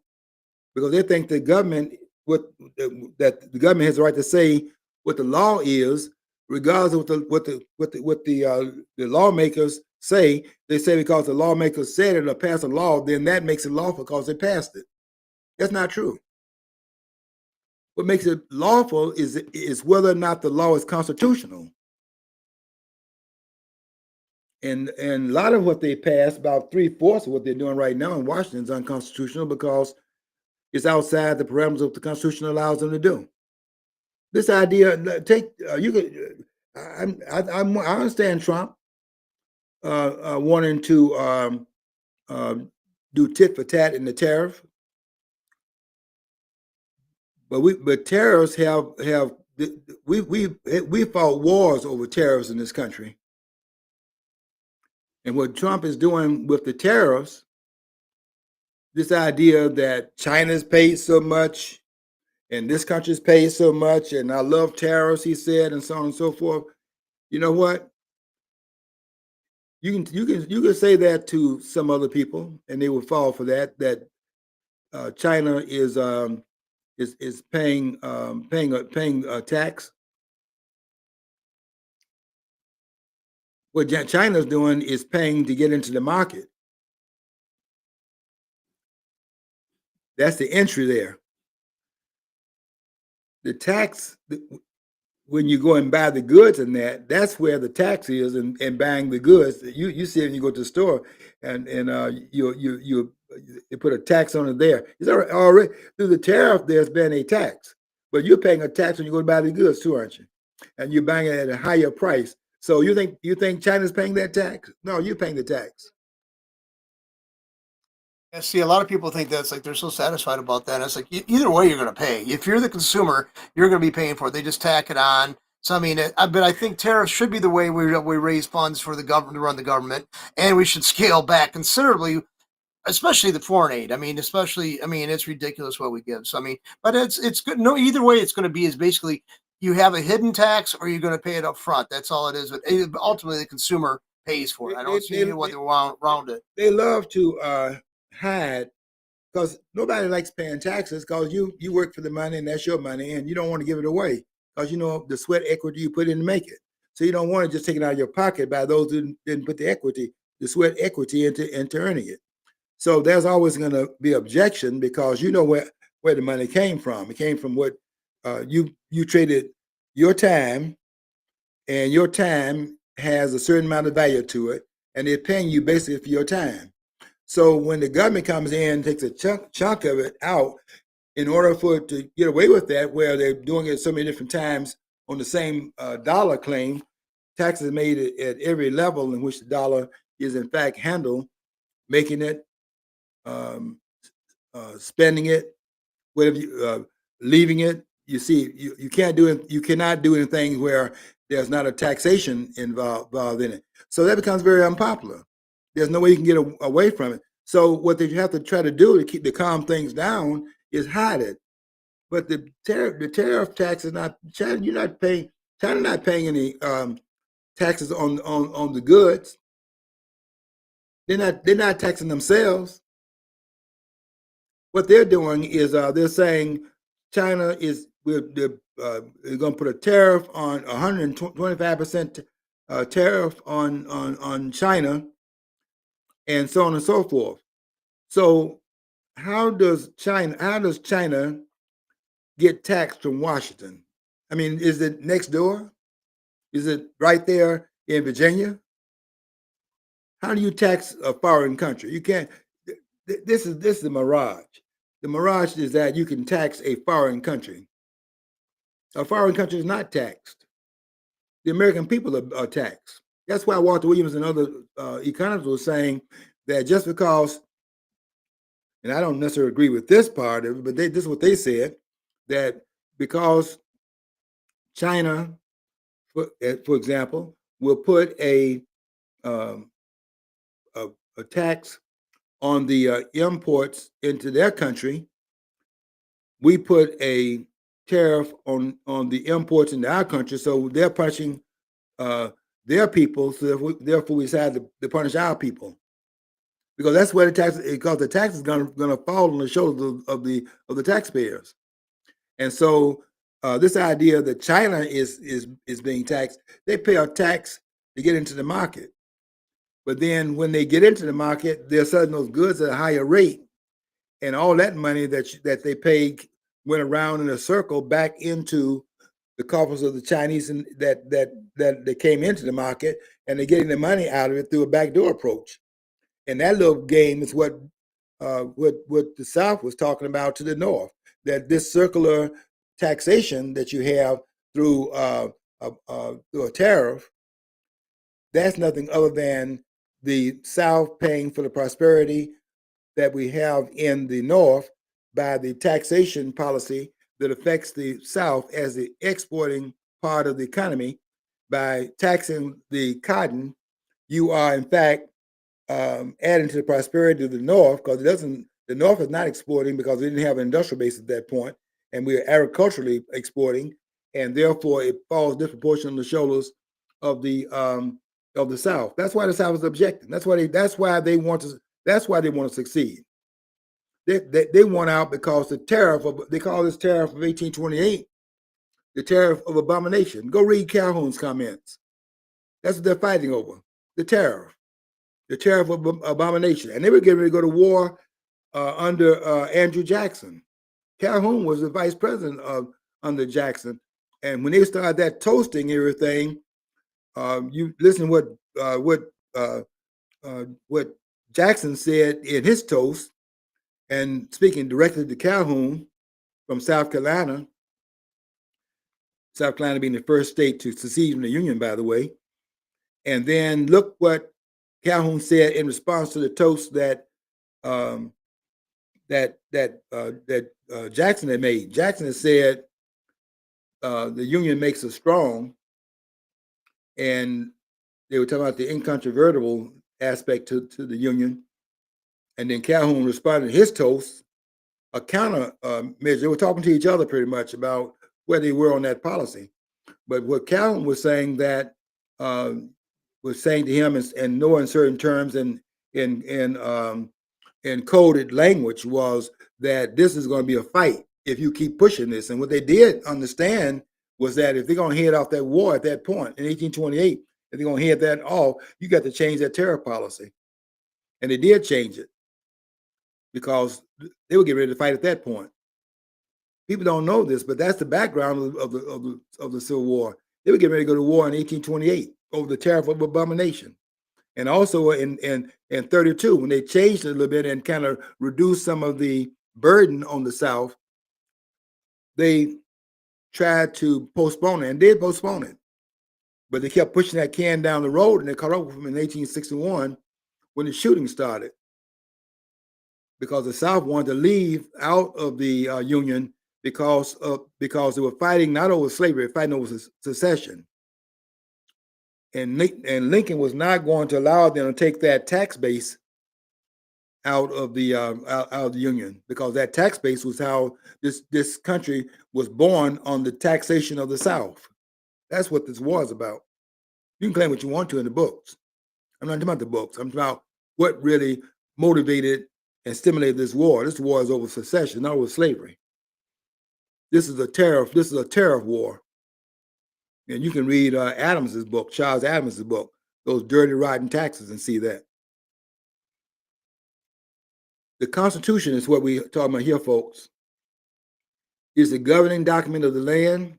because they think the government that the government has the right to say what the law is, regardless of what the lawmakers say. They say because the lawmakers said it or passed a law, then that makes it lawful because they passed it. That's not true. What makes it lawful is whether or not the law is constitutional. And a lot of what they passed, about 3/4 of what they're doing right now in Washington is unconstitutional because it's outside the parameters of the Constitution allows them to do. This idea, you could, I understand Trump wanting to do tit for tat in the tariff, but tariffs have we fought wars over tariffs in this country, and what Trump is doing with the tariffs, this idea that China's paid so much and this country's paid so much, and I love tariffs, he said, and so on and so forth. You know what? You can say that to some other people, and they will fall for that. That China is paying a tax. What China's doing is paying to get into the market. That's the entry there. The tax, when you go and buy the goods and that's where the tax is in buying the goods. You see it when you go to the store and you put a tax on it there. It's already through the tariff. There's been a tax, but you're paying a tax when you go to buy the goods too, aren't you? And you're buying it at a higher price. So you think China's paying that tax? No, you're paying the tax. Yeah, see, a lot of people think that's like they're so satisfied about that. It's like either way, you're going to pay. If you're the consumer, you're going to be paying for it. They just tack it on. So I mean, but I think tariffs should be the way we raise funds for the government to run the government, and we should scale back considerably, especially the foreign aid. I mean, it's ridiculous what we give. So I mean, but it's good. No, either way, it's going to be is basically you have a hidden tax or you're going to pay it up front. That's all it is. But ultimately, the consumer pays for They it. I they don't see they, any they, way around it. they love to hide because nobody likes paying taxes because you work for the money and that's your money and you don't want to give it away because you know the sweat equity you put in to make it. So you don't want to just take it out of your pocket by those who didn't put the equity, the sweat equity into earning it. So there's always going to be objection because you know where the money came from. It came from what you traded your time, and your time has a certain amount of value to it, and they're paying you basically for your time. So when the government comes in and takes a chunk of it out, in order for it to get away with that, where they're doing it so many different times on the same dollar claim, taxes are made at every level in which the dollar is in fact handled, making it, um, spending it, whatever you, leaving it. You see, you can't do it. You cannot do anything where there's not a taxation involved in it. So that becomes very unpopular. There's no way you can get away from it. So what they have to try to do to keep the calm things down is hide it. But the tariff tax is not China. You're not paying. China not paying any taxes on the goods. They're not taxing themselves. What they're doing is they're saying China is they're going to put a tariff on 125% tariff on China and so on and so forth. So how does China get taxed from Washington? I mean, is it next door? Is it right there in Virginia? How do you tax a foreign country? You can't. This is a mirage. The mirage is that you can tax a foreign country. A foreign country is not taxed. The American people are taxed. That's why Walter Williams and other economists were saying that just because, and I don't necessarily agree with this part of it, but this is what they said, that because China, for example, will put um, a, a tax on the imports into their country, we put a tariff on the imports into our country, so they're punishing uh, their people, so therefore we decided to punish our people because that's where the tax is going to fall on the shoulders of the taxpayers, and so this idea that China is being taxed, they pay a tax to get into the market, but then when they get into the market, they're selling those goods at a higher rate, and all that money that they paid went around in a circle back into the coffers of the Chinese and that came into the market, and they're getting the money out of it through a backdoor approach. And that little game is what the South was talking about to the North. That this circular taxation that you have through a tariff, that's nothing other than the South paying for the prosperity that we have in the North by the taxation policy that affects the South as the exporting part of the economy. By taxing the cotton, you are in fact adding to the prosperity of the North because it doesn't. The North is not exporting because they didn't have an industrial base at that point, and we are agriculturally exporting, and therefore it falls disproportionately on the shoulders of the South. That's why the South is objecting. That's why they want to succeed. They want out because they call this tariff of 1828 the tariff of abomination. Go read Calhoun's comments. That's what they're fighting over. The tariff, the tariff of abomination. And they were getting ready to go to war under Andrew Jackson. Calhoun was the vice president under Jackson. And when they started that toasting everything, you listen to what Jackson said in his toast, and speaking directly to Calhoun from South Carolina being the first state to secede from the Union, by the way. And then look what Calhoun said in response to the toast that Jackson had made. Jackson had said the union makes us strong, and they were talking about the incontrovertible aspect to the union. And then Calhoun responded to his toast, a counter measure. They were talking to each other pretty much about where they were on that policy. But what Calhoun was saying that was saying to him and no uncertain terms and in coded language was that this is going to be a fight if you keep pushing this. And what they did understand was that if they're going to head off that war at that point in 1828, if they're going to head that off, you got to change that tariff policy. And they did change it because they would get ready to fight at that point. People don't know this, but that's the background of the Civil War. They would get ready to go to war in 1828 over the tariff of abomination. And also in 32, when they changed it a little bit and kind of reduced some of the burden on the South, they tried to postpone it and did postpone it. But they kept pushing that can down the road, and they caught up with them in 1861 when the shooting started. Because the South wanted to leave out of the Union because they were fighting not over slavery, fighting over secession. And Lincoln was not going to allow them to take that tax base out of the Union, because that tax base was how this country was born, on the taxation of the South. That's what this war is about. You can claim what you want to in the books. I'm not talking about the books. I'm talking about what really motivated and stimulated this war. This war is over secession, not over slavery. This is a tariff war. And you can read Adams's book, Charles Adams's book, Those Dirty Rotten Taxes, and see that. The Constitution is what we're talking about here, folks. It's the governing document of the land,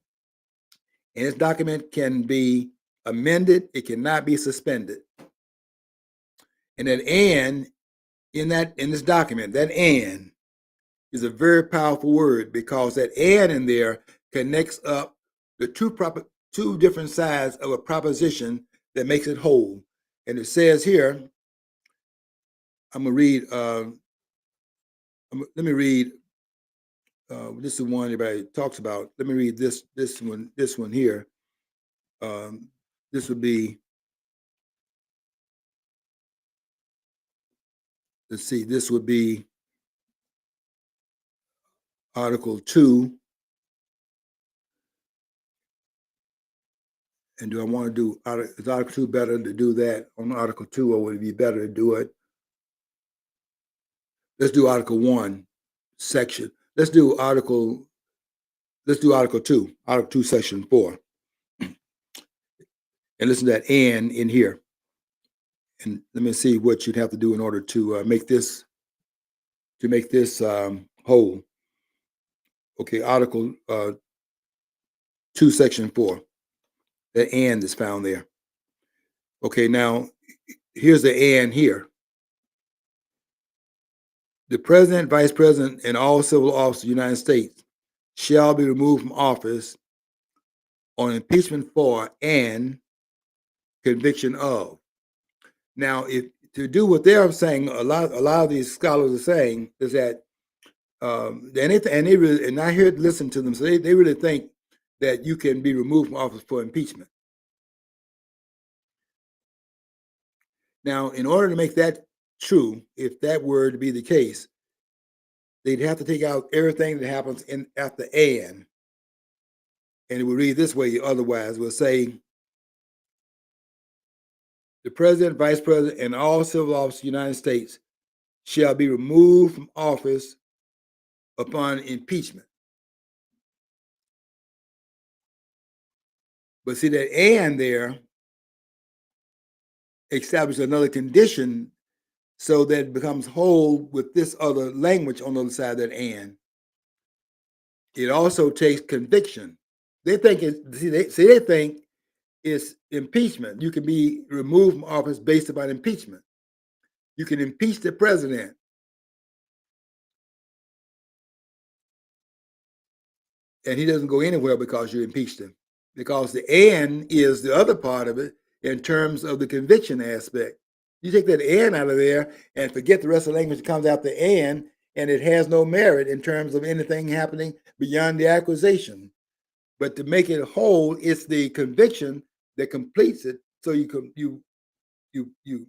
and this document can be amended. It cannot be suspended. And that "and" in this document, that "and" is a very powerful word, because that "and" in there connects up the two different sides of a proposition that makes it whole. And it says here, I'm gonna read. Let me read. This is one everybody talks about. Let me read this one here. This would be. Let's see. This would be Article 2. And do I want to do, is Article 2 better to do that on Article 2, or would it be better to do it? Let's do Article 1 section. Let's do Article 2, Article 2, Section 4. And listen to that "and" in here. And let me see what you'd have to do in order to make this whole. Okay, Article 2, Section 4. The "and" is found there. Okay, now here's the "and" here. The President, Vice President, and all civil officers of the United States shall be removed from office on impeachment for and conviction of. Now, if to do what they're saying, a lot of these scholars are saying is that, and I hear listen to them, so they really think that you can be removed from office for impeachment. Now, in order to make that true, if that were to be the case, they'd have to take out everything that happens after "and." And it would read this way, otherwise, we'll say, the President, Vice President, and all civil officers of the United States shall be removed from office upon impeachment. But see, that "and" there establishes another condition, so that it becomes whole with this other language on the other side of that "and." It also takes conviction. They think they think it's impeachment. You can be removed from office based upon impeachment. You can impeach the president. And he doesn't go anywhere because you impeached him. Because the "and" is the other part of it in terms of the conviction aspect. You take that "and" out of there and forget the rest of the language that comes out the "and and it has no merit in terms of anything happening beyond the accusation. But to make it whole, it's the conviction that completes it. So you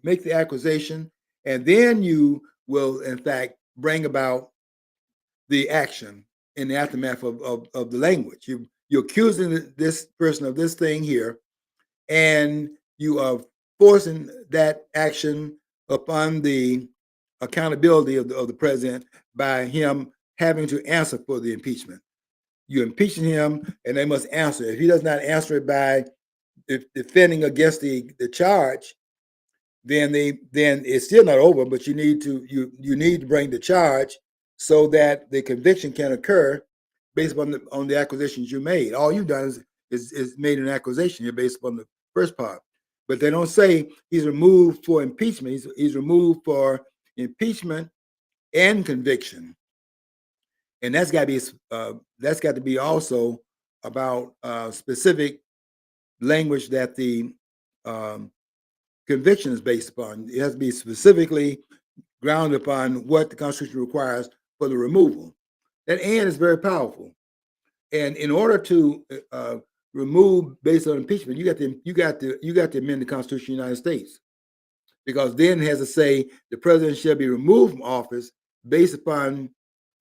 make the accusation, and then you will in fact bring about the action in the aftermath of the language. You're accusing this person of this thing here, and you are forcing that action upon the accountability of the president by him having to answer for the impeachment. You're impeaching him, and they must answer. If he does not answer it by defending against the charge, then it's still not over. But you need to bring the charge so that the conviction can occur based on the accusations you made. All you've done is made an accusation here based upon the first part. But they don't say he's removed for impeachment. He's removed for impeachment and conviction, and that's got to be also about specific language that the conviction is based upon. It has to be specifically grounded upon what the Constitution requires for the removal. That "and" is very powerful. And in order to remove based on impeachment, you got to amend the Constitution of the United States, because then it has to say the president shall be removed from office based upon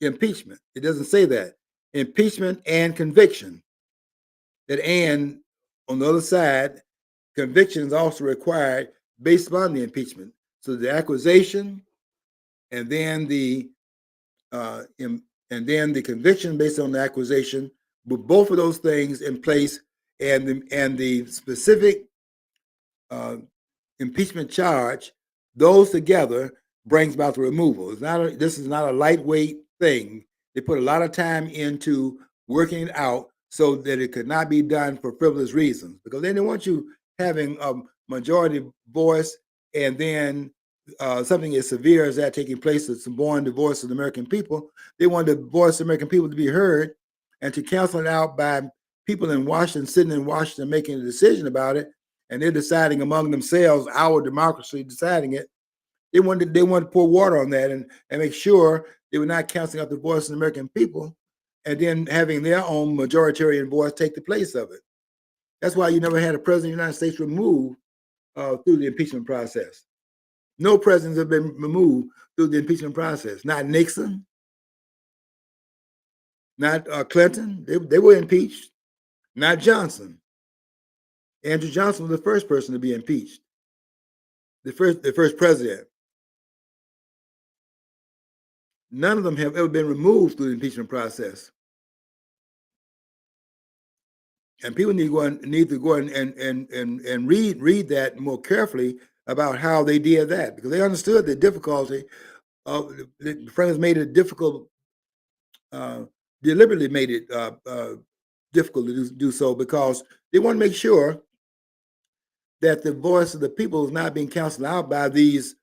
impeachment. It doesn't say that. Impeachment and conviction. That "and" on the other side, conviction is also required based upon the impeachment. So the accusation, and then the conviction based on the accusation, with both of those things in place, and the specific impeachment charge, those together brings about the removal. This is not a lightweight thing. They put a lot of time into working it out so that it could not be done for frivolous reasons, because they didn't want you having a majority voice and then something as severe as that taking place, it's born the voice of the American people. They wanted the voice of the American people to be heard, and to cancel it out by people in Washington, sitting in Washington, making a decision about it, and they're deciding among themselves, our democracy deciding it. They wanted to pour water on that and make sure they were not canceling out the voice of the American people, and then having their own majoritarian voice take the place of it. That's why you never had a president of the United States removed through the impeachment process. No presidents have been removed through the impeachment process. Not Nixon, not Clinton. They were impeached. Not Johnson. Andrew Johnson was the first person to be impeached. The first president. None of them have ever been removed through the impeachment process. And people need to go and read that more carefully about how they did that, because they understood the difficulty of the Framers made it difficult, deliberately made it difficult to do so, because they want to make sure that the voice of the people is not being canceled out by these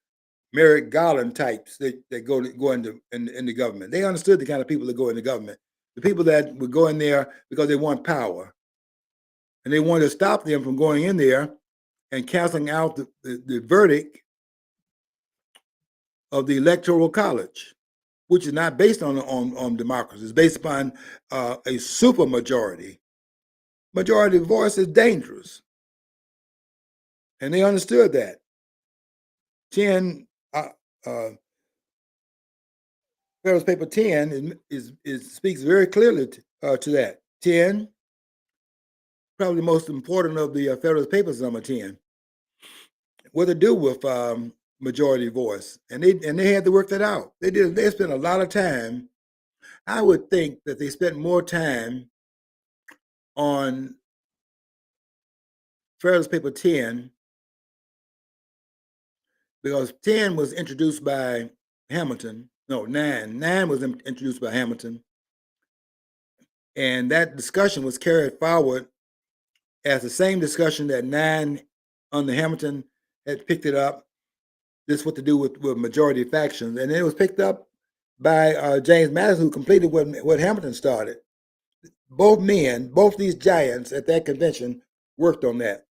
Merrick Garland types that go into the government. They understood the kind of people that go into government, the people that would go in there because they want power, and they wanted to stop them from going in there and canceling out the verdict of the Electoral College, which is not based on democracy. It's based upon a super majority. Majority voice is dangerous, and they understood that. 10 Federalist Paper 10 speaks very clearly to that. 10, probably the most important of the Federalist Papers, number 10, what to do with majority voice, and they had to work that out. They spent a lot of time. I would think that they spent more time on Federalist Paper 10, because 10 was introduced by Hamilton. No, 9 was introduced by Hamilton, and that discussion was carried forward as the same discussion that 9 under Hamilton had picked it up. This what to do with majority factions, and it was picked up by James Madison, who completed what Hamilton started. Both men, both these giants at that convention, worked on that.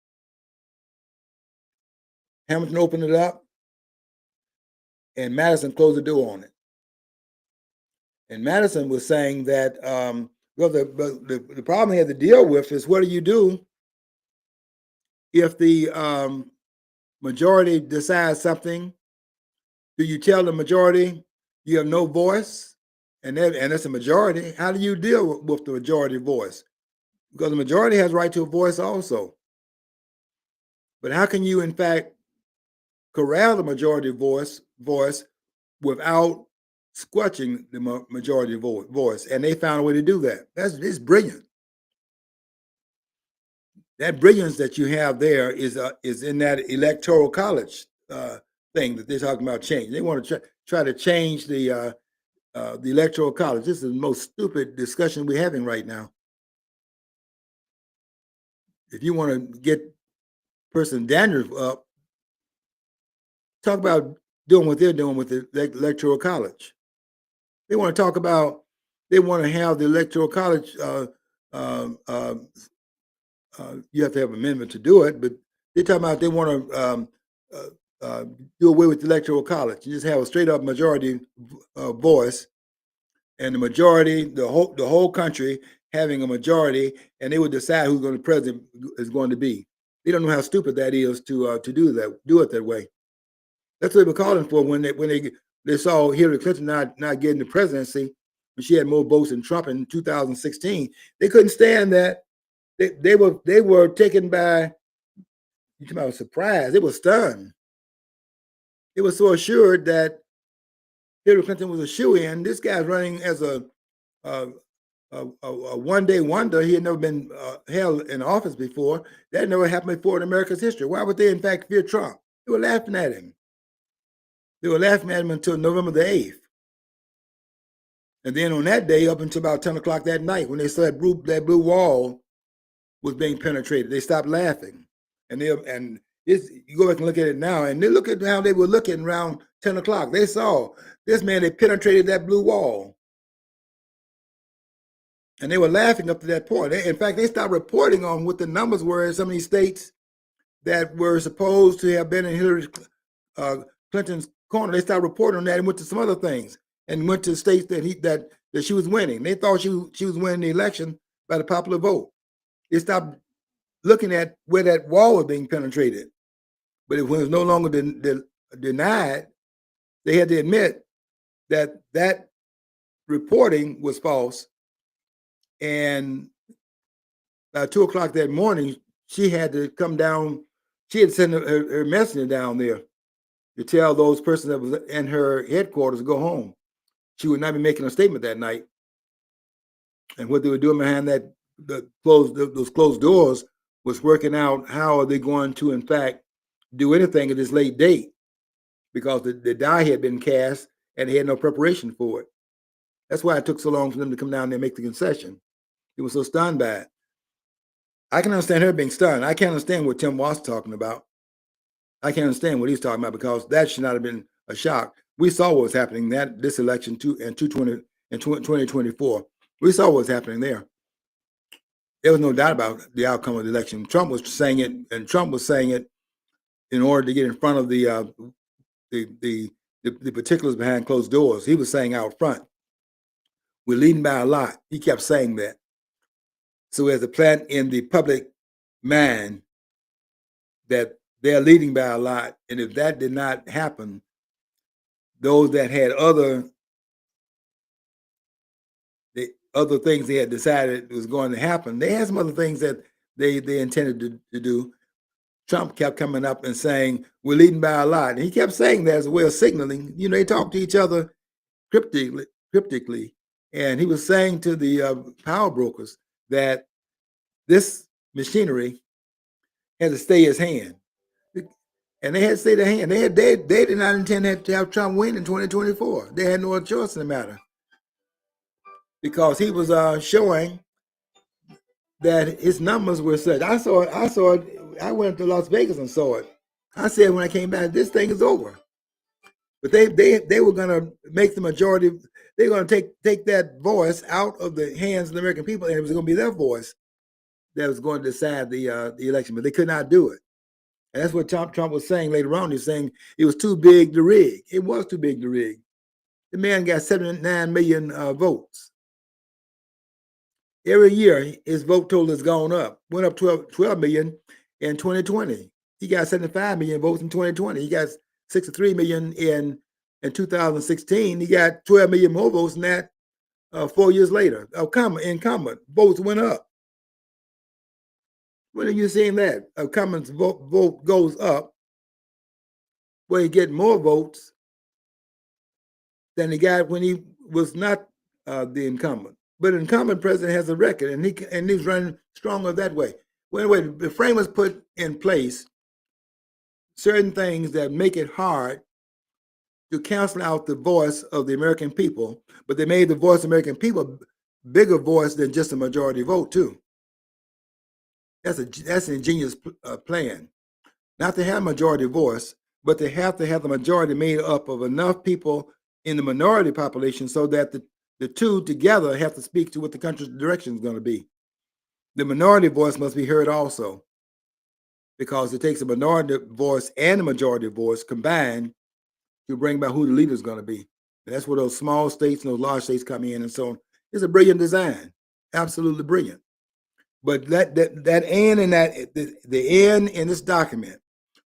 Hamilton opened it up, and Madison closed the door on it. And Madison was saying that well, the problem he had to deal with is what do you do if the majority decides something? Do you tell the majority you have no voice, and that's a majority? How do you deal with the majority voice? Because the majority has right to a voice also. But how can you, in fact, corral the majority voice without squelching the majority voice? And they found a way to do that. It's brilliant. That brilliance that you have there is in that electoral college thing that they're talking about change. They want to try to change the electoral college. This is the most stupid discussion we're having right now. If you want to get person Daniels up, talk about doing what they're doing with the electoral college. They want to talk about, they want to have the electoral college, you have to have an amendment to do it, but they're talking about they want to do away with the electoral college. You just have a straight up majority voice, and the majority, the whole country having a majority, and they would decide who's going to president is going to be. They don't know how stupid that is to do it that way. That's what they were calling for when they saw Hillary Clinton not getting the presidency, when she had more votes than Trump in 2016. They couldn't stand that. They were taken by, you talk about surprise. They were stunned. They were so assured that Hillary Clinton was a shoo-in. This guy's running as a one-day wonder. He had never been held in office before. That never happened before in America's history. Why would they, in fact, fear Trump? They were laughing at him. They were laughing at him until November the 8th. And then on that day, up until about 10 o'clock that night, when they saw that blue wall was being penetrated, they stopped laughing. And you go back and look at it now, and they look at how they were looking around 10 o'clock. They saw this man, they penetrated that blue wall. And they were laughing up to that point. In fact, they stopped reporting on what the numbers were in some of these states that were supposed to have been in Hillary Clinton's corner. They stopped reporting on that and went to some other things and went to states that she was winning. They thought she was winning the election by the popular vote. They stopped looking at where that wall was being penetrated. But when it was no longer denied, they had to admit that reporting was false. And by 2 o'clock that morning, she had to come down. She had sent her messenger down there to tell those persons that was in her headquarters to go home. She would not be making a statement that night. And what they were doing behind those closed doors was working out how are they going to, in fact, do anything at this late date, because the die had been cast and they had no preparation for it. That's why it took so long for them to come down there and make the concession. He was so stunned by it. I can understand her being stunned. I can't understand what Tim was talking about. I can't understand what he's talking about, because that should not have been a shock. We saw what was happening this election in 2024. We saw what was happening there. There was no doubt about the outcome of the election. Trump was saying it, and Trump was saying it in order to get in front of the particulars behind closed doors. He was saying out front, we're leading by a lot. He kept saying that. So as a plant in the public mind that they're leading by a lot, and if that did not happen, those that had other things they had decided was going to happen, they had some other things that they intended to do. Trump kept coming up and saying, we're leading by a lot. And he kept saying that as a way of signaling. They talk to each other cryptically. And he was saying to the power brokers that this machinery had to stay his hand. And they had to stay their hand. They did not intend to have Trump win in 2024. They had no other choice in the matter, because he was showing that his numbers were such. I saw it. I went to Las Vegas and saw it. I said when I came back, this thing is over. But they were going to make the majority. They're going to take that voice out of the hands of the American people, and it was going to be their voice that was going to decide the election. But they could not do it. And that's what Trump was saying later on. He's saying it was too big to rig. It was too big to rig. The man got 79 million votes. Every year, his vote total has gone up, went up 12 million in 2020. He got 75 million votes in 2020. He got 63 million in 2016. He got 12 million more votes than that 4 years later. Incumbent votes went up. When are you seeing that? Incumbent's vote goes up, where he get more votes than he got when he was not the incumbent. But an incumbent president has a record, and he's running stronger that way. Well, anyway, the frame was put in place certain things that make it hard to cancel out the voice of the American people, but they made the voice of the American people bigger voice than just a majority vote too. That's an ingenious plan, not to have majority voice, but they have to have the majority made up of enough people in the minority population so that the two together have to speak to what the country's direction is going to be. The minority voice must be heard also, because it takes a minority voice and a majority voice combined to bring about who the leader is going to be. And that's where those small states and those large states come in. And so it's a brilliant design, absolutely brilliant. But that and in that the and in this document,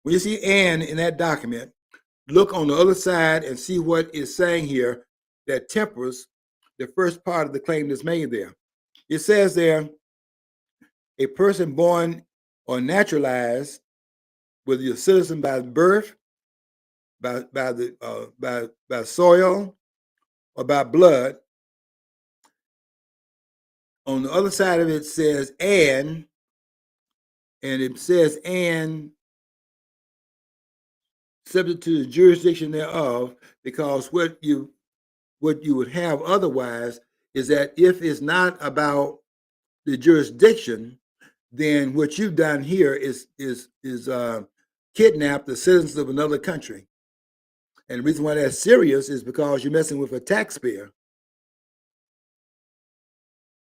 when you see and in that document, look on the other side and see what is saying here that tempers the first part of the claim that's made there. It says there, a person born or naturalized, whether you're a citizen by birth, by soil, or by blood. On the other side of it says and it says and subject to the jurisdiction thereof, because what you would have otherwise is that if it's not about the jurisdiction, then what you've done here is kidnap the citizens of another country. And the reason why that's serious is because you're messing with a taxpayer.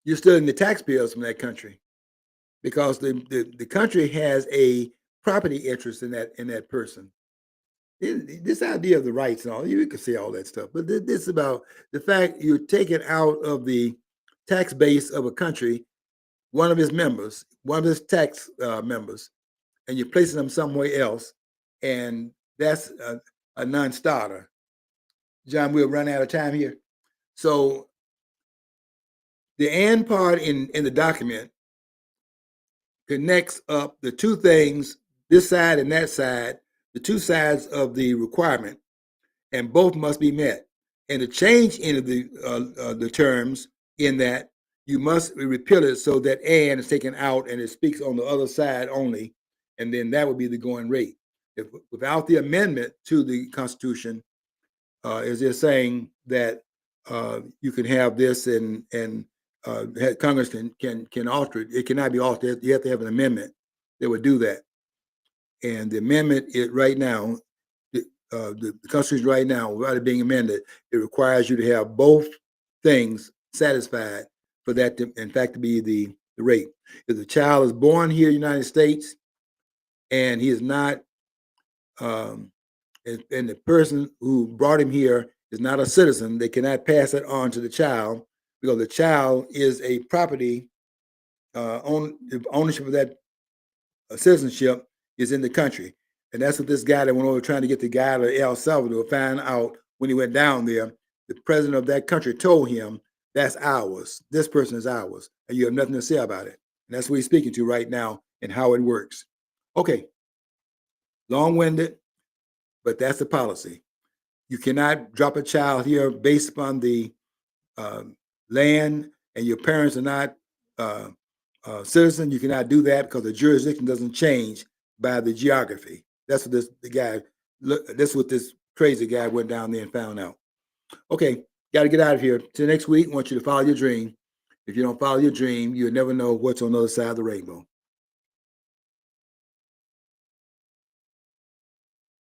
You're stealing the taxpayers from that country, because the country has a property interest in that person. This idea of the rights and all, you can say all that stuff, but this is about the fact you're taking out of the tax base of a country one of his members, one of his tax members, and you're placing them somewhere else, and that's a non-starter. John, we'll run out of time here. So the and part in the document connects up the two things, this side and that side, the two sides of the requirement, and both must be met. And the change in the terms in that you must repeal it so that and is taken out and it speaks on the other side only, and then that would be the going rate. Without the amendment to the Constitution, is they're saying that you can have this and Congress can alter it. It cannot be altered. You have to have an amendment that would do that. And the amendment right now, the Constitution right now, without it being amended, it requires you to have both things satisfied for that to, in fact, to be the rate. If the child is born here in the United States and he is not, and the person who brought him here is not a citizen, they cannot pass it on to the child, because the child is a property, ownership of that citizenship is in the country. And that's what this guy that went over trying to get the guy to El Salvador found out when he went down there. The president of that country told him, that's ours. This person is ours. And you have nothing to say about it. And that's what he's speaking to right now and how it works. Okay. Long-winded, but that's the policy. You cannot drop a child here based upon the land, and your parents are not citizen. You cannot do that because the jurisdiction doesn't change by the geography. That's what that's what this crazy guy went down there and found out. Okay, got to get out of here. Till next week, I want you to follow your dream. If you don't follow your dream, you'll never know what's on the other side of the rainbow.